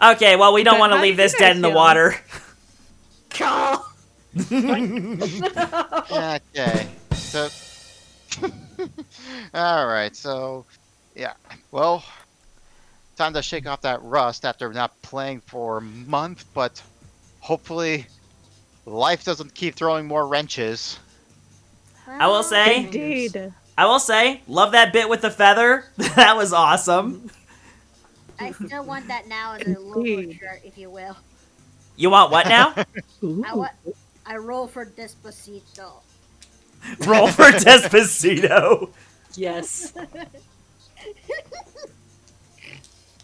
Okay, well, we don't but want to how leave did you this dead guys in the feel? water. Okay, so all right, so yeah, well, time to shake off that rust after not playing for a month, but hopefully life doesn't keep throwing more wrenches. I will say, Indeed. I will say, love that bit with the feather. That was awesome. I still want that now as a logo Indeed. shirt, if you will. You want what now? Ooh. I roll for Despacito. Roll for Despacito. Yes.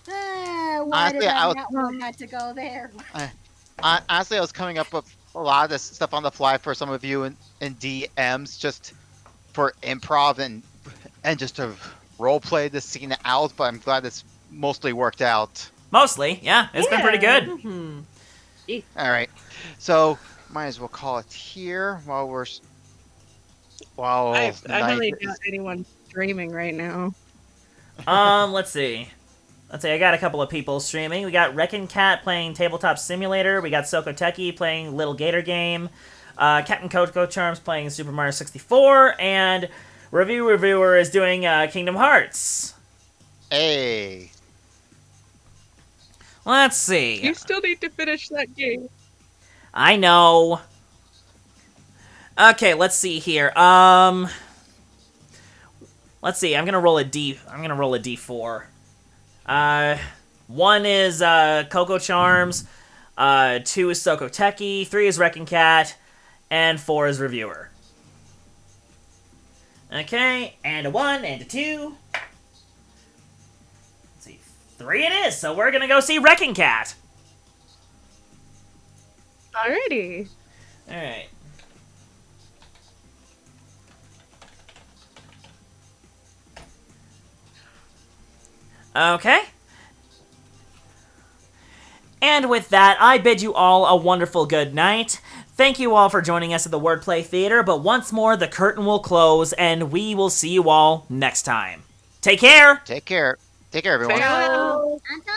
Why did Honestly, I not want that to go there? honestly, I was coming up with a lot of this stuff on the fly for some of you in DMs, just for improv and just to role play this scene out. But I'm glad this mostly worked out. Mostly, yeah. It's been pretty Yeah. good. Mm-hmm. All right, so might as well call it here while I night highly is. doubt anyone's streaming right now. Let's see. I got a couple of people streaming. We got Wreckin' Cat playing Tabletop Simulator. We got Sokoteki playing Little Gator Game. Captain Coco Charms playing Super Mario 64. And Reviewer is doing Kingdom Hearts. Hey, Let's see. You still need to finish that game. I know. Okay, let's see here. Let's see. I'm gonna roll a D4. One is Coco Charms. 2 is Sokoteki, 3 is Wrecking Cat, and 4 is Reviewer. Okay, and a 1, and a 2. Let's see, 3 it is, so we're gonna go see Wrecking Cat. Alrighty. Alright. Okay. And with that, I bid you all a wonderful good night. Thank you all for joining us at the Wordplay Theater, but once more, the curtain will close, and we will see you all next time. Take care! Take care. Take care, everyone. Farewell. Until